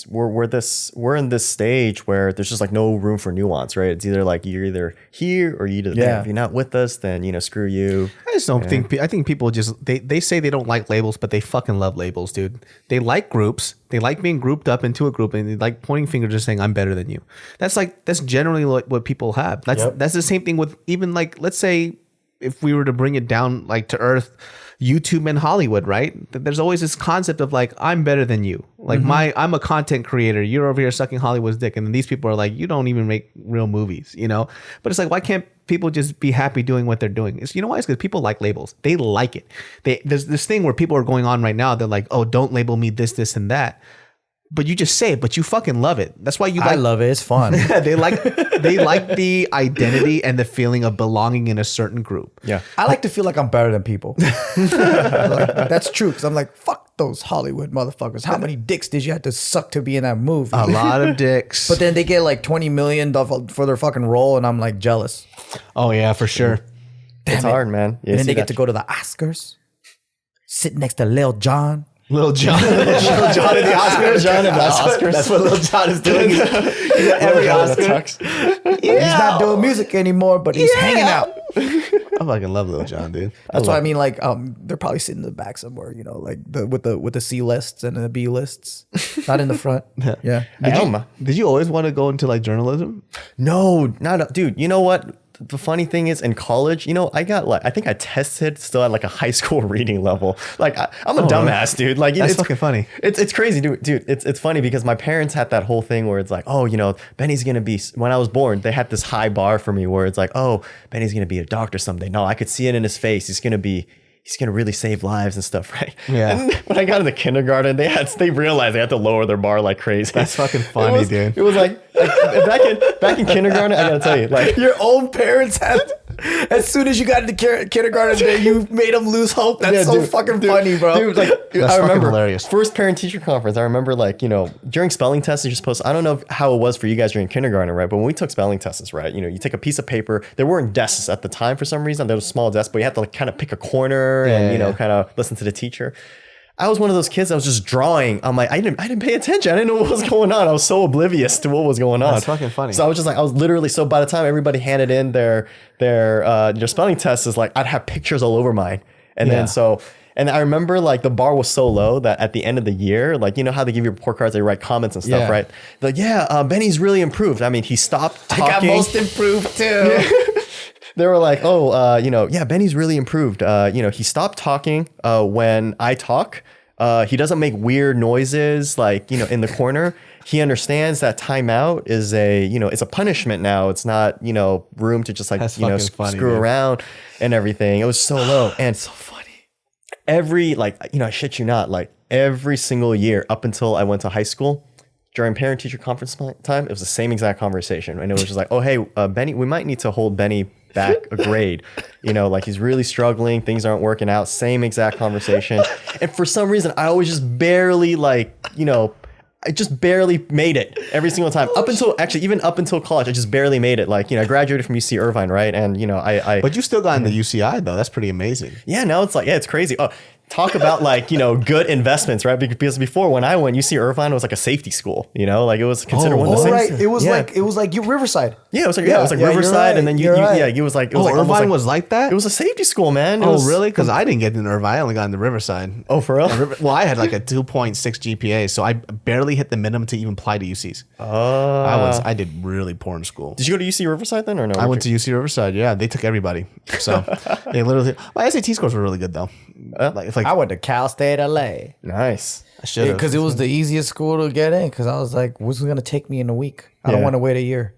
we're in this stage where there's just like no room for nuance, right? It's either like you're either here or you're either there. If you're not with us, then screw you. I just don't think. I think people just they say they don't like labels, but they fucking love labels, dude. They like groups. They like being grouped up into a group, and they like pointing fingers and saying, "I'm better than you." That's generally what people have. That's the same thing with even like, let's say if we were to bring it down like to earth, YouTube and Hollywood, right? There's always this concept of like, I'm better than you. Like I'm a content creator. You're over here sucking Hollywood's dick. And then these people are like, you don't even make real movies, But it's like, why can't people just be happy doing what they're doing? It's, why? It's because people like labels. They like it. There's this thing where people are going on right now. They're like, oh, don't label me this, and that. but you just say it, but you fucking love it. That's why you I like. love it. It's fun. they like the identity and the feeling of belonging in a certain group. Yeah. I like to feel like I'm better than people. Like, that's true. Because I'm like, fuck those Hollywood motherfuckers. How many dicks did you have to suck to be in that movie? A lot of dicks. But then they get like 20 million for their fucking role, and I'm like jealous. Oh yeah, for sure. It's hard, man. And then they get to go to the Oscars, sit next to Lil Jon. Little John, Little John in the Oscars. John in the Oscars. That's what Little John is doing. He's at every Oscar. He's not doing music anymore, but he's hanging out. I fucking love Little John, dude. That's why I mean, like, they're probably sitting in the back somewhere, you know, like with the C lists and the B lists, not in the front. Yeah. Did you always want to go into like journalism? No, dude. You know what? The funny thing is, in college, you know, I think I tested still at like a high school reading level. Like I'm a dumbass, dude. Like that's fucking funny. It's crazy, dude. It's funny because my parents had that whole thing where it's like, oh, you know, Benny's gonna be. When I was born, they had this high bar for me where it's like, oh, Benny's gonna be a doctor someday. No, I could see it in his face. He's gonna really save lives and stuff, right? Yeah. And when I got into kindergarten, they realized they had to lower their bar like crazy. That's fucking funny, dude. It was like back in kindergarten, I gotta tell you, like Your own parents had, as soon as you got into kindergarten, you made them lose hope. That's fucking funny, bro. Dude, like That's I remember fucking hilarious. first parent teacher conference. I remember like, you know, during spelling tests, you're supposed. I don't know how it was for you guys during kindergarten, right? But when we took spelling tests, right? You know, you take a piece of paper. There weren't desks at the time for some reason. There was small desks, but you had to like kind of pick a corner and kind of listen to the teacher. I was one of those kids that was just drawing. I'm like, I didn't pay attention. I didn't know what was going on. I was so oblivious to what was going on. That's fucking funny. So I was just like, I was literally, so by the time everybody handed in their spelling tests, is like, I'd have pictures all over mine. And then and I remember like the bar was so low that at the end of the year, like, you know how they give you report cards, they write comments and stuff, right? Like, Benny's really improved. I mean, he stopped talking. I got most improved too. They were like, Benny's really improved. He stopped talking when I talk. He doesn't make weird noises like, you know, in the corner. He understands that timeout is it's a punishment now. It's not, you know, room to just like, That's you know, funny, screw dude. around and everything. It was so low. And So funny. every, like, you know, I shit you not, like every single year up until I went to high school, during parent teacher conference time, it was the same exact conversation. And it was just like, oh, hey, Benny, we might need to hold Benny back a grade. You know, like he's really struggling. Things aren't working out. Same exact conversation. And for some reason, I always just barely I just barely made it every single time. Even up until college, I just barely made it. Like, you know, I graduated from UC Irvine, right? And, you know, But you still got into UCI though. That's pretty amazing. Yeah, now it's like, it's crazy. Oh, talk about like, you know, good investments, right? Because before when I went, UC Irvine was like a safety school, you know, like it was considered one of the Oh, safest. right. It was like you Riverside. Yeah, it was like Riverside, right, and then it was like Irvine almost like, was like that? it was a safety school, man. It Oh, was, really? Because I didn't get into Irvine. I only got into Riverside. Oh, for real? Well, I had like a 2.6 GPA, so I barely hit the minimum to even apply to UCs. I did really poor in school. Did you go to UC Riverside then, or no? I went to UC Riverside. Yeah, they took everybody. So they literally. My SAT scores were really good though. I went to Cal State LA Nice. I should have. because it was the easiest school to get in. Because I was like, what's it gonna take me in a week? I don't want to wait a year.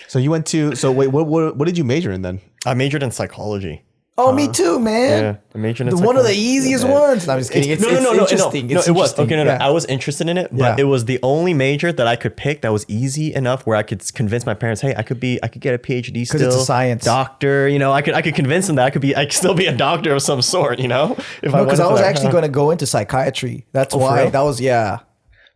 So you went to. So wait, what did you major in then? I majored in psychology. Oh, me too, man. Yeah, I majored in One of the psychology. easiest ones. No, I'm just kidding. It's interesting. No, It's it was. interesting. Okay, no. Yeah. I was interested in it, but Yeah. it was the only major that I could pick that was easy enough where I could convince my parents, hey, I could get a PhD still. it's a science. Doctor, you know, I could convince them that I could still be a doctor of some sort, you know? If No, because I wanted was to. actually going to go into psychiatry. That's for why. real? That was, yeah.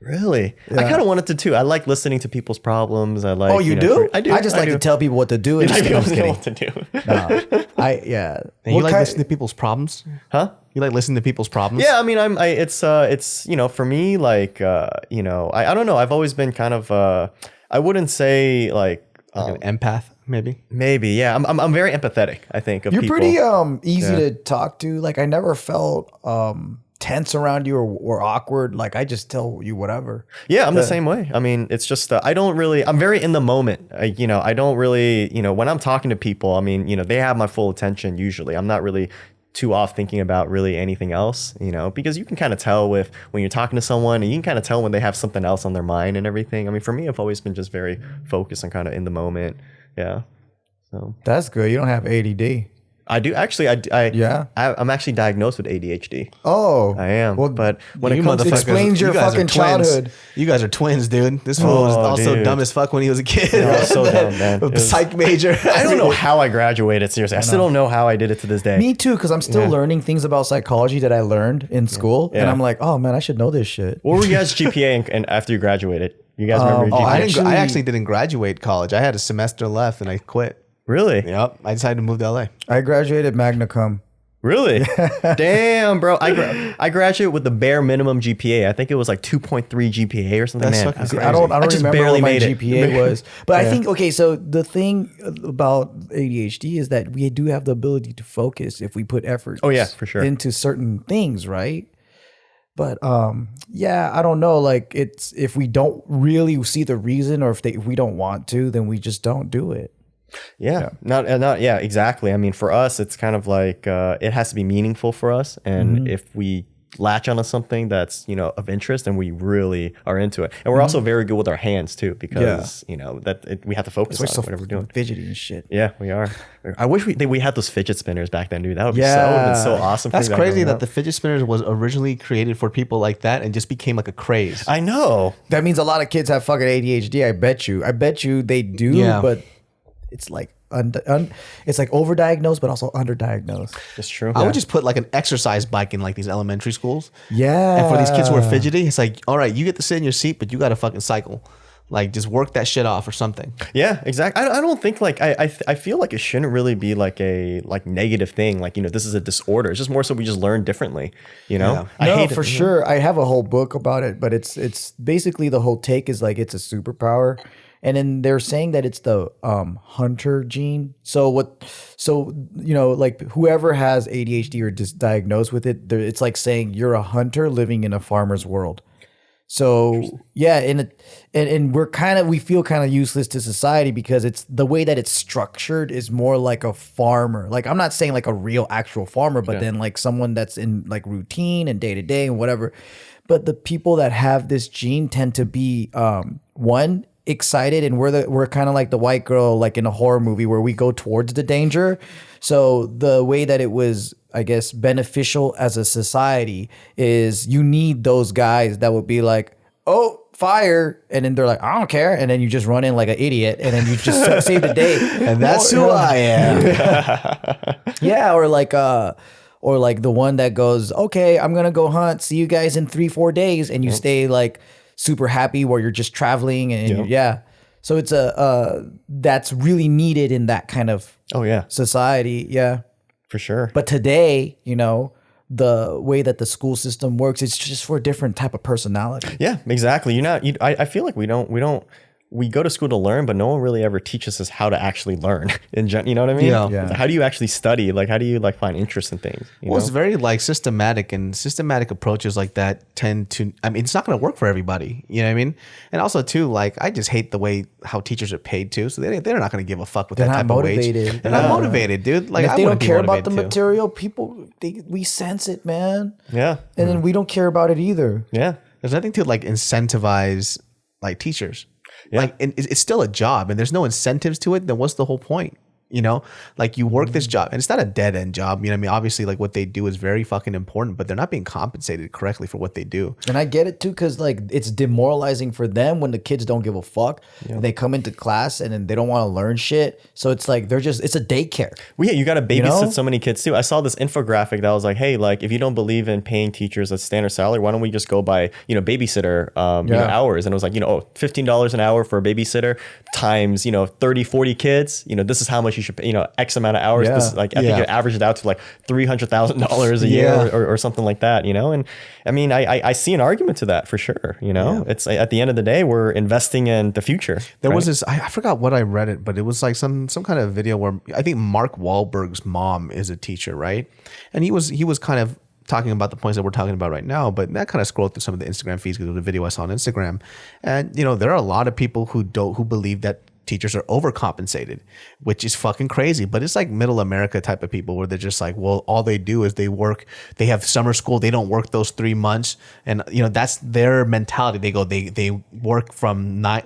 Really? I kind of wanted to too. I like listening to people's problems. I like. Oh, you do? I do. I just like to tell people what to do. And I just, don't I'm know just kidding. what to do. Yeah. And you like listening to people's problems? Huh? You like listening to people's problems? Yeah, I mean, it's you know, for me, like, you know, I don't know. I've always been kind of, I wouldn't say like Like an empath, maybe. maybe, yeah. I'm very empathetic, I think, of You're people. pretty easy to talk to. Like, I never felt tense around you or awkward. Like, I just tell you whatever. Yeah, I'm the same way. I mean, it's just I'm very in the moment. You know, I don't really, you know, when I'm talking to people, I mean, you know, they have my full attention usually. I'm not really too off thinking about really anything else, you know, because you can kind of tell when you're talking to someone, and you can kind of tell when they have something else on their mind and everything. I mean, for me, I've always been just very focused and kind of in the moment. Yeah. So That's good. You don't have ADD. I do actually. I'm actually diagnosed with ADHD. Oh, I am. Well, but when you it comes to motherfuckers- explains your you guys are fucking twins. childhood. You guys are twins, dude. This fool was also dude. dumb as fuck when he was a kid. I was so dumb, man. It was- Psych major. I don't know how I graduated. Seriously, I still don't know how I did it to this day. Me too, because I'm still learning things about psychology that I learned in school, and Yeah. I'm like, oh man, I should know this shit. What were you guys' GPA and after you graduated? You guys remember your Oh, GPA? I actually didn't graduate college. I had a semester left and I quit. Really? Yep. I decided to move to LA. I graduated magna cum. Really? Damn, bro. I graduated with the bare minimum GPA. I think it was like 2.3 GPA or something. That's Man, fucking See, crazy. I don't I just remember barely what my made it. GPA was, but I think okay. So the thing about ADHD is that we do have the ability to focus if we put effort. Oh, yeah, for sure. Into certain things, right? But yeah, I don't know. Like it's if we don't really see the reason, or if we don't want to, then we just don't do it. Yeah. Not yeah, exactly. I mean, for us, it's kind of like it has to be meaningful for us. And if we latch onto something that's, you know, of interest, and we really are into it. And we're also very good with our hands too, because, you know, we have to focus on whatever we're doing. Fidgety and shit. Yeah, we are. I wish we had those fidget spinners back then, dude. That would be so awesome. That's for me crazy growing that up. the fidget spinners was originally created for people like that and just became like a craze. I know. That means a lot of kids have fucking ADHD. I bet you they do. Yeah. But it's like it's like overdiagnosed, but also underdiagnosed. It's true. I would just put like an exercise bike in like these elementary schools. Yeah. And for these kids who are fidgety, it's like, all right, you get to sit in your seat, but you got to fucking cycle. Like just work that shit off or something. Yeah, exactly. I don't think like I feel like it shouldn't really be like a negative thing. Like, you know, this is a disorder. It's just more so we just learn differently. You know, Yeah. I No, hate for it. sure. I have a whole book about it, but it's basically the whole take is like it's a superpower. And then they're saying that it's the hunter gene. So you know, like whoever has ADHD or just diagnosed with it, it's like saying you're a hunter living in a farmer's world. So yeah, and we feel kind of useless to society because it's the way that it's structured is more like a farmer. Like I'm not saying like a real actual farmer, but then like someone that's in like routine and day to day and whatever. But the people that have this gene tend to be one, excited, and we're kind of like the white girl like in a horror movie where we go towards the danger. So the way that it was, I guess, beneficial as a society is you need those guys that would be like, oh, fire, and then they're like, I don't care, and then you just run in like an idiot, and then you just save the day, And that's who I am. yeah, or like the one that goes, okay, I'm gonna go hunt, see you guys in 3-4 days, and you stay like super happy where you're just traveling and yeah. So it's that's really needed in that kind of society. Yeah. For sure. But today, you know, the way that the school system works, it's just for a different type of personality. Yeah, exactly. I feel like we go to school to learn, but no one really ever teaches us how to actually learn. You know what I mean? Yeah. How do you actually study? Like, how do you like find interest in things? You Well, know? it's very like systematic, and systematic approaches like that tend to, I mean, it's not going to work for everybody. You know what I mean? And also too, like, I just hate the way how teachers are paid too. So they're not going to give a fuck with They're that not type of wage. motivated. They're not motivated, dude. Like, And if I they don't wouldn't be care about the motivated too. material, we sense it, man. Yeah. And then we don't care about it either. Yeah. There's nothing to like incentivize like teachers. Like, and it's still a job, and there's no incentives to it. Then what's the whole point? You know, like you work this job, and it's not a dead end job. You know what I mean? Obviously, like what they do is very fucking important, but they're not being compensated correctly for what they do. And I get it too, because like it's demoralizing for them when the kids don't give a fuck. And they come into class and then they don't want to learn shit. So it's like it's a daycare. Well, yeah, you got to babysit know? so many kids too. I saw this infographic that was like, hey, like if you don't believe in paying teachers a standard salary, why don't we just go by, babysitter hours? And it was like, $15 an hour for a babysitter times, 30, 40 kids. This is how much you should pay, X amount of hours. Yeah. This is like, I think it averaged it out to like $300,000 a year or something like that, And I mean, I see an argument to that for sure. It's at the end of the day, we're investing in the future. There was this, I forgot what I read it, but it was like some kind of video where I think Mark Wahlberg's mom is a teacher, right? And he was kind of talking about the points that we're talking about right now, but that kind of scrolled through some of the Instagram feeds because it was a video I saw on Instagram. And, there are a lot of people who believe that teachers are overcompensated, which is fucking crazy. But it's like middle America type of people where they're just like, well, all they do is they work, they have summer school, they don't work those 3 months. And you know, that's their mentality. They go, they work from 8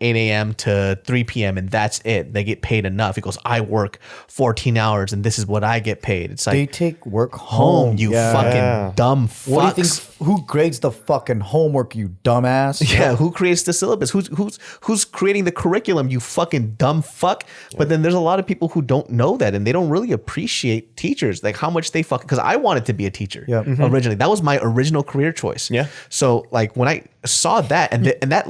a.m. to 3 p.m. and that's it. They get paid enough. He goes, I work 14 hours and this is what I get paid. It's like, they take work home. you fucking dumb fucks. What do you think? Who grades the fucking homework, you dumbass? Yeah, who creates the syllabus? Who's creating the curriculum? You fucking dumb fuck. But then there's a lot of people who don't know that, and they don't really appreciate teachers, like how much they fucking. Because I wanted to be a teacher originally. That was my original career choice. Yeah. So like when I saw that and that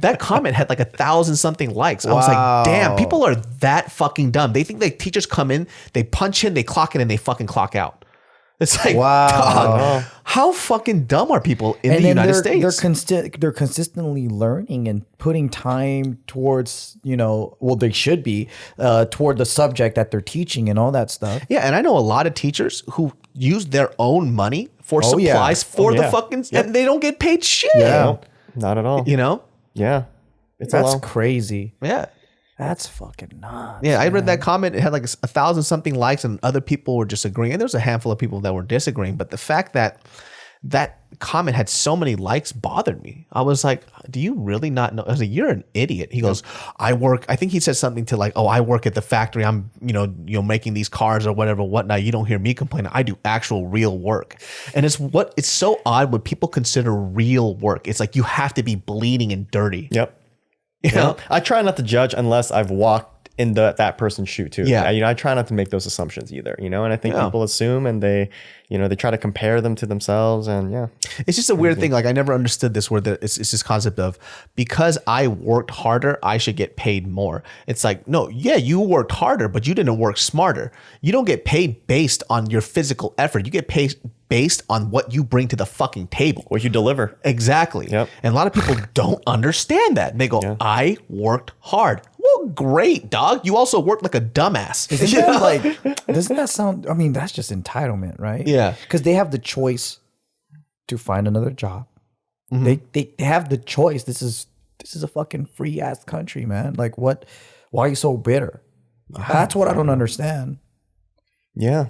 that comment had like 1,000 something likes. I was like, damn, people are that fucking dumb. They think like teachers come in, they punch in, they clock in, and they fucking clock out. It's like, dog, how fucking dumb are people in the United States? They're consistently learning and putting time towards, they should be toward the subject that they're teaching and all that stuff. Yeah, and I know a lot of teachers who use their own money for supplies for the fucking, and they don't get paid shit. Yeah, no, not at all. Yeah, that's crazy. Yeah. That's fucking nuts. Yeah, I read that comment. It had like 1,000 something likes, and other people were just agreeing. And there was a handful of people that were disagreeing. But the fact that that comment had so many likes bothered me. I was like, do you really not know? I was like, you're an idiot. He goes, I think he said something to like, oh, I work at the factory. I'm, making these cars or whatnot. You don't hear me complaining. I do actual real work. And it's so odd what people consider real work. It's like you have to be bleeding and dirty. Yep. You know, I try not to judge unless I've walked in that person's shoe too. Yeah. I try not to make those assumptions either, and I think people assume and they try to compare them to themselves, and it's just a weird thing. Like I never understood this where it's this concept of because I worked harder, I should get paid more. It's like, no, yeah, you worked harder, but you didn't work smarter. You don't get paid based on your physical effort. You get paid based on what you bring to the fucking table. What you deliver. Exactly. Yep. And a lot of people don't understand that. They go, I worked hard. Well, great, dog. You also worked like a dumbass. Doesn't that sound, that's just entitlement, right? Yeah. Because they have the choice to find another job. Mm-hmm. They have the choice. This is a fucking free ass country, man. Like what? Why are you so bitter? That's what I don't understand. Yeah.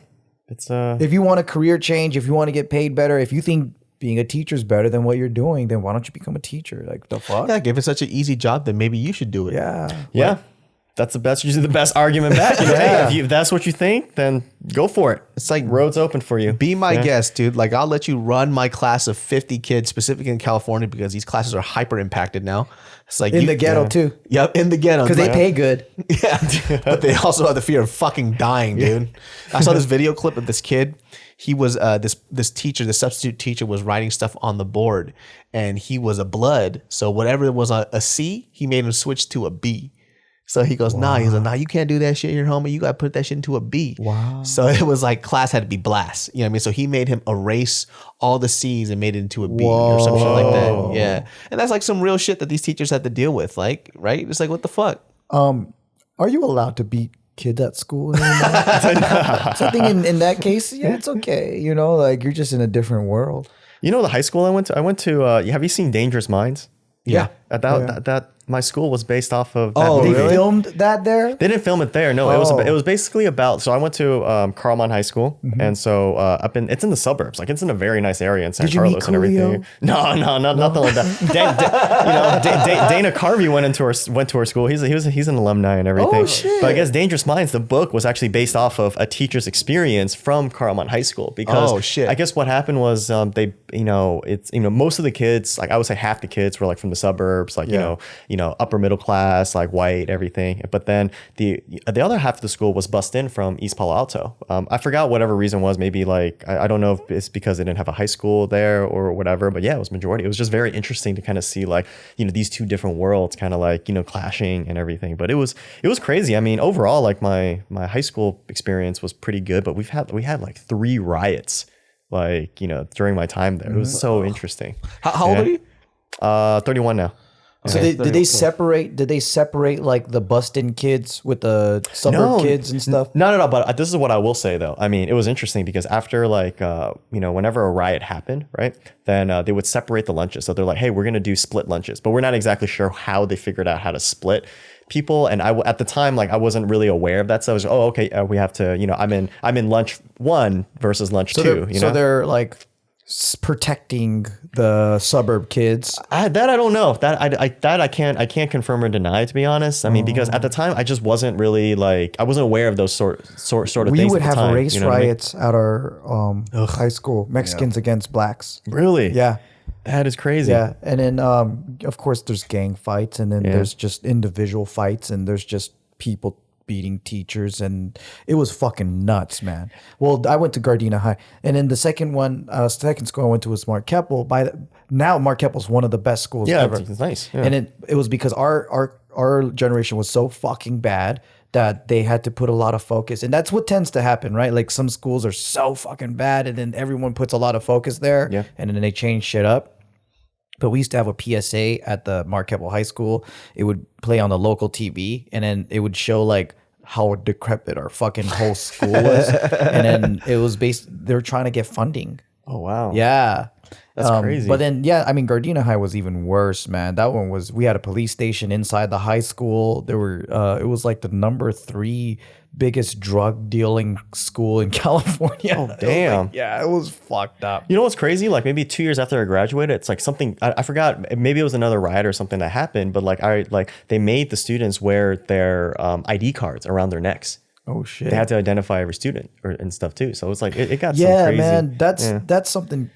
It's if you want a career change, if you want to get paid better, if you think being a teacher is better than what you're doing, then why don't you become a teacher? Like the fuck? Yeah, if it's such an easy job, then maybe you should do it. Yeah. Yeah. That's usually the best argument back. Hey, if that's what you think, then go for it. It's like road's open for you. Be my guest, dude. Like I'll let you run my class of 50 kids, specifically in California, because these classes are hyper impacted now. It's like in the ghetto too. Yep, in the ghetto. Because they pay good. Yeah. But they also have the fear of fucking dying, dude. I saw this video clip of this kid. He was this teacher, the substitute teacher, was writing stuff on the board, and he was a blood. So whatever was a C, he made him switch to a B. So he goes, he's like, you can't do that shit here, homie. You got to put that shit into a B. Wow. So it was like class had to be blast. You know what I mean? So he made him erase all the C's and made it into a B or some shit like that. Yeah. And that's like some real shit that these teachers had to deal with. Like, right? It's like, what the fuck? Are you allowed to beat kids at school anymore? So I think in that case, it's okay. Like you're just in a different world. The high school I went to, have you seen Dangerous Minds? Yeah. That my school was based off of that movie. They filmed that there? They didn't film it there. No, it was basically about. So I went to Carlmont High School, and so it's in the suburbs. Like it's in a very nice area in San Carlos and everything. No, nothing like that. Dana Carvey went to our school. He's an alumni and everything. Oh shit! But I guess Dangerous Minds, the book, was actually based off of a teacher's experience from Carlmont High School. Because I guess what happened was most of the kids, like I would say half the kids were like from the suburbs, like upper middle class, like white, everything. But then the other half of the school was bussed in from East Palo Alto. I forgot whatever reason was. Maybe like I don't know if it's because they didn't have a high school there or whatever. But yeah, it was majority. It was just very interesting to kind of see like these two different worlds kind of like clashing and everything. But it was crazy. I mean, overall, like my high school experience was pretty good. But we had like 3 riots, like during my time there. It was so interesting. How old are you? 31 now. So did they separate? Did they separate like the bustin' kids with the suburb kids and stuff? No. But this is what I will say though. I mean, it was interesting because after like whenever a riot happened, right? Then they would separate the lunches. So they're like, hey, we're gonna do split lunches, but we're not exactly sure how they figured out how to split people. And I at the time, like I wasn't really aware of that. So I was, we have to, I'm in lunch 1 versus lunch 2. So they're like protecting the suburb kids. I don't know. I can't confirm or deny, to be honest. I mean, because at the time I just wasn't really like I wasn't aware of those sort of things. We would at the have time, race riots at our high school, Mexicans against blacks. Really? Yeah. That is crazy. Yeah. And then of course there's gang fights, and then there's just individual fights, and there's just people beating teachers, and it was fucking nuts, man. Well, I went to Gardena High, and then the second school I went to was Mark Keppel. Now Mark Keppel's one of the best schools ever. It's nice. Yeah. And it was because our generation was so fucking bad that they had to put a lot of focus, and that's what tends to happen, right? Like some schools are so fucking bad, and then everyone puts a lot of focus there, and then they change shit up. But we used to have a PSA at the Mark Keppel High School. It would play on the local TV, and then it would show like how decrepit our fucking whole school was. And then it was they were trying to get funding. Oh, wow. Yeah. That's crazy. But then, Gardena High was even worse, man. That one we had a police station inside the high school. There were, it was like the number 3 biggest drug dealing school in California. Oh, damn. It was fucked up. You know what's crazy? Like maybe 2 years after I graduated, it's like something, I forgot, maybe it was another riot or something that happened, but they made the students wear their ID cards around their necks. Oh shit! They had to identify every student and stuff too. So it's like it got yeah, so crazy. Man. That's something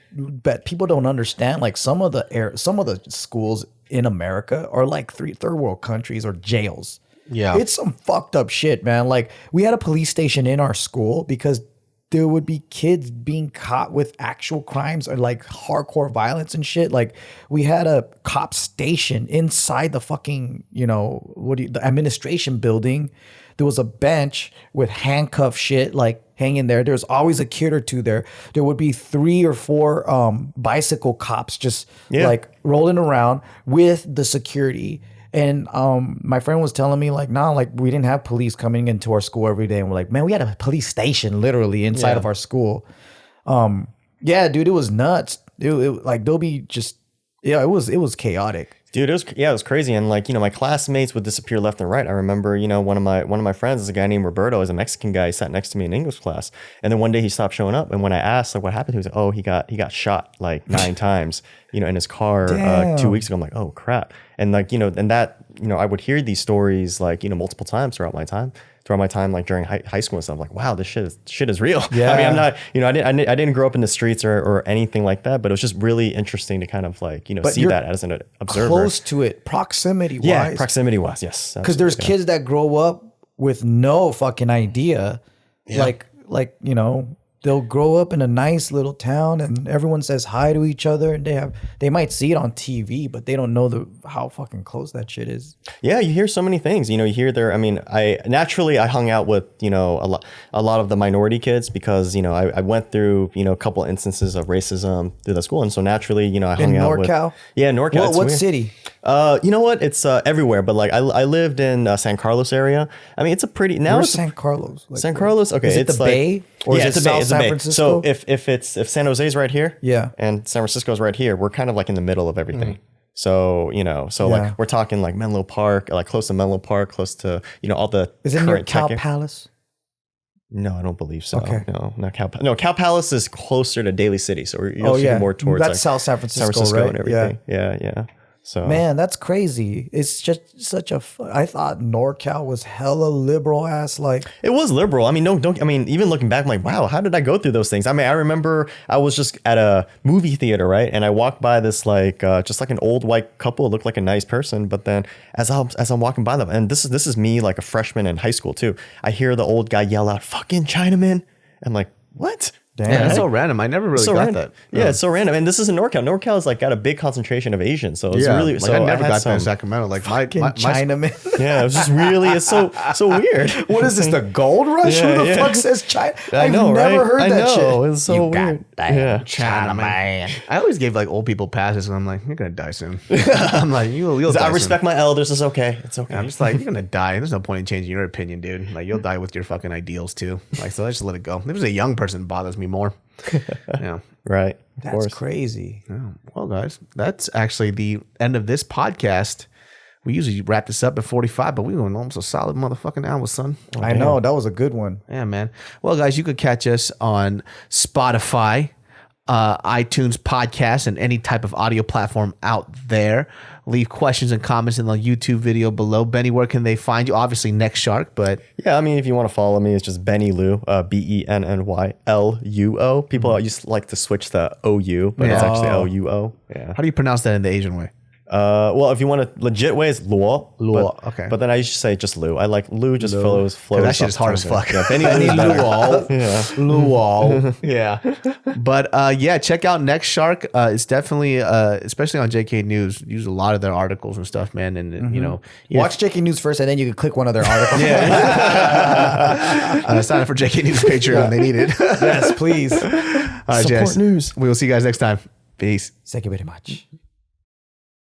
that people don't understand. Like some of the schools in America are like third world countries or jails. Yeah, it's some fucked up shit, man. Like we had a police station in our school because there would be kids being caught with actual crimes or like hardcore violence and shit. Like we had a cop station inside the fucking the administration building. There was a bench with handcuff shit like hanging there. There's always a kid or two there. There would be 3 or 4 bicycle cops just like rolling around with the security. And my friend was telling me like, we didn't have police coming into our school every day. And we're like, man, we had a police station literally inside of our school. Dude, it was nuts. It like there'll be just it was chaotic. Dude, it was crazy. And like, my classmates would disappear left and right. I remember, one of my friends is a guy named Roberto, is a Mexican guy. He sat next to me in English class. And then one day he stopped showing up. And when I asked like what happened, he was like, oh, he got shot like 9 times, in his car 2 weeks ago. I'm like, oh crap. And like, and that, I would hear these stories like, multiple times throughout my time like during high school and stuff. I'm like, wow, this shit is real. Yeah. I mean, I'm not, I didn't grow up in the streets or anything like that, but it was just really interesting to kind of like, see that as an observer. Close to it, proximity wise. Yeah, proximity wise, yes. Because there's kids that grow up with no fucking idea. Yeah. Like, they'll grow up in a nice little town and everyone says hi to each other, and they might see it on TV, but they don't know how fucking close that shit is. Yeah, you hear so many things. You hear I hung out with, a lot of the minority kids because, I went through, a couple instances of racism through the school. And so naturally, I hung out with NorCal? Yeah, NorCal. What city? You know what? It's everywhere, but like I lived in San Carlos area. I mean, it's a pretty now. Where's San Carlos? Like, San Carlos. Okay, is it the Bay or is it South San Francisco? So if San Jose's right here, yeah, and San Francisco's right here, we're kind of like in the middle of everything. So like we're talking like Menlo Park, like close to Menlo Park, close to all the. Is it near Cal Palace? No, I don't believe so. Okay. No, not Cal. No, Cal Palace is closer to Daly City, so you're more towards that's like South San Francisco, right? And everything. Yeah. So man, that's crazy. It's just such I thought NorCal was hella liberal ass. Like it was liberal. I mean, even looking back, I'm like, wow, how did I go through those things? I mean, I remember I was just at a movie theater, right? And I walked by this like just like an old white couple. It looked like a nice person, but then as I'm walking by them, and this is me like a freshman in high school too. I hear the old guy yell out, "Fucking Chinaman!" I'm like, what? Damn. Yeah, that's so random. I never really got that. Yeah, it's so random. And this is in NorCal. NorCal is like got a big concentration of Asians, so it's really. Like So I never had got that in some- Sacramento. Like my Chinaman. Yeah, it was just really. It's so weird. What is this? The gold rush? Yeah, Who the yeah. fuck says China? I know, I've never right? heard I that know. shit. It's so weird. Yeah. Chinaman. I always gave like old people passes, and I'm like, you're gonna die soon. I'm like, you'll die I soon. respect my elders. It's okay. It's okay. I'm just like, you're gonna die. There's no point in changing your opinion, dude. Like, you'll die with your fucking ideals too. Like, so I just let it go. If it was a young person, it bothers me more. Yeah. Right. Of That's course. crazy. Yeah. Well, guys, that's actually the end of this podcast. We usually wrap this up at 45, but we went almost a solid motherfucking hour, son. I know. That was a good one. Yeah, man. Well, guys, you could catch us on Spotify, iTunes podcast, and any type of audio platform out there. Leave questions and comments in the YouTube video below. Benny, where can they find you? Obviously, NextShark, but Yeah, I mean, if you want to follow me, it's just Benny Luo, BENNYLUO. People used to like to switch the OU, but it's actually LUO. Yeah. how do you pronounce that in the Asian way? Well, if you want a legit way, it's Luo. Luo, but, okay. But then I used to say just Lu. I like Lu just flows. That shit off is hard the as tongue. fuck. Yeah, Benny Luo. Luo. Yeah. But yeah, check out NextShark. It's definitely, especially on JK News, use a lot of their articles and stuff, man. And, you know, Watch JK News first, and then you can click one of their articles. sign up for JK News Patreon. They need it. Yes, please. All right, Support Jess. news. We will see you guys next time. Peace. Thank you very much.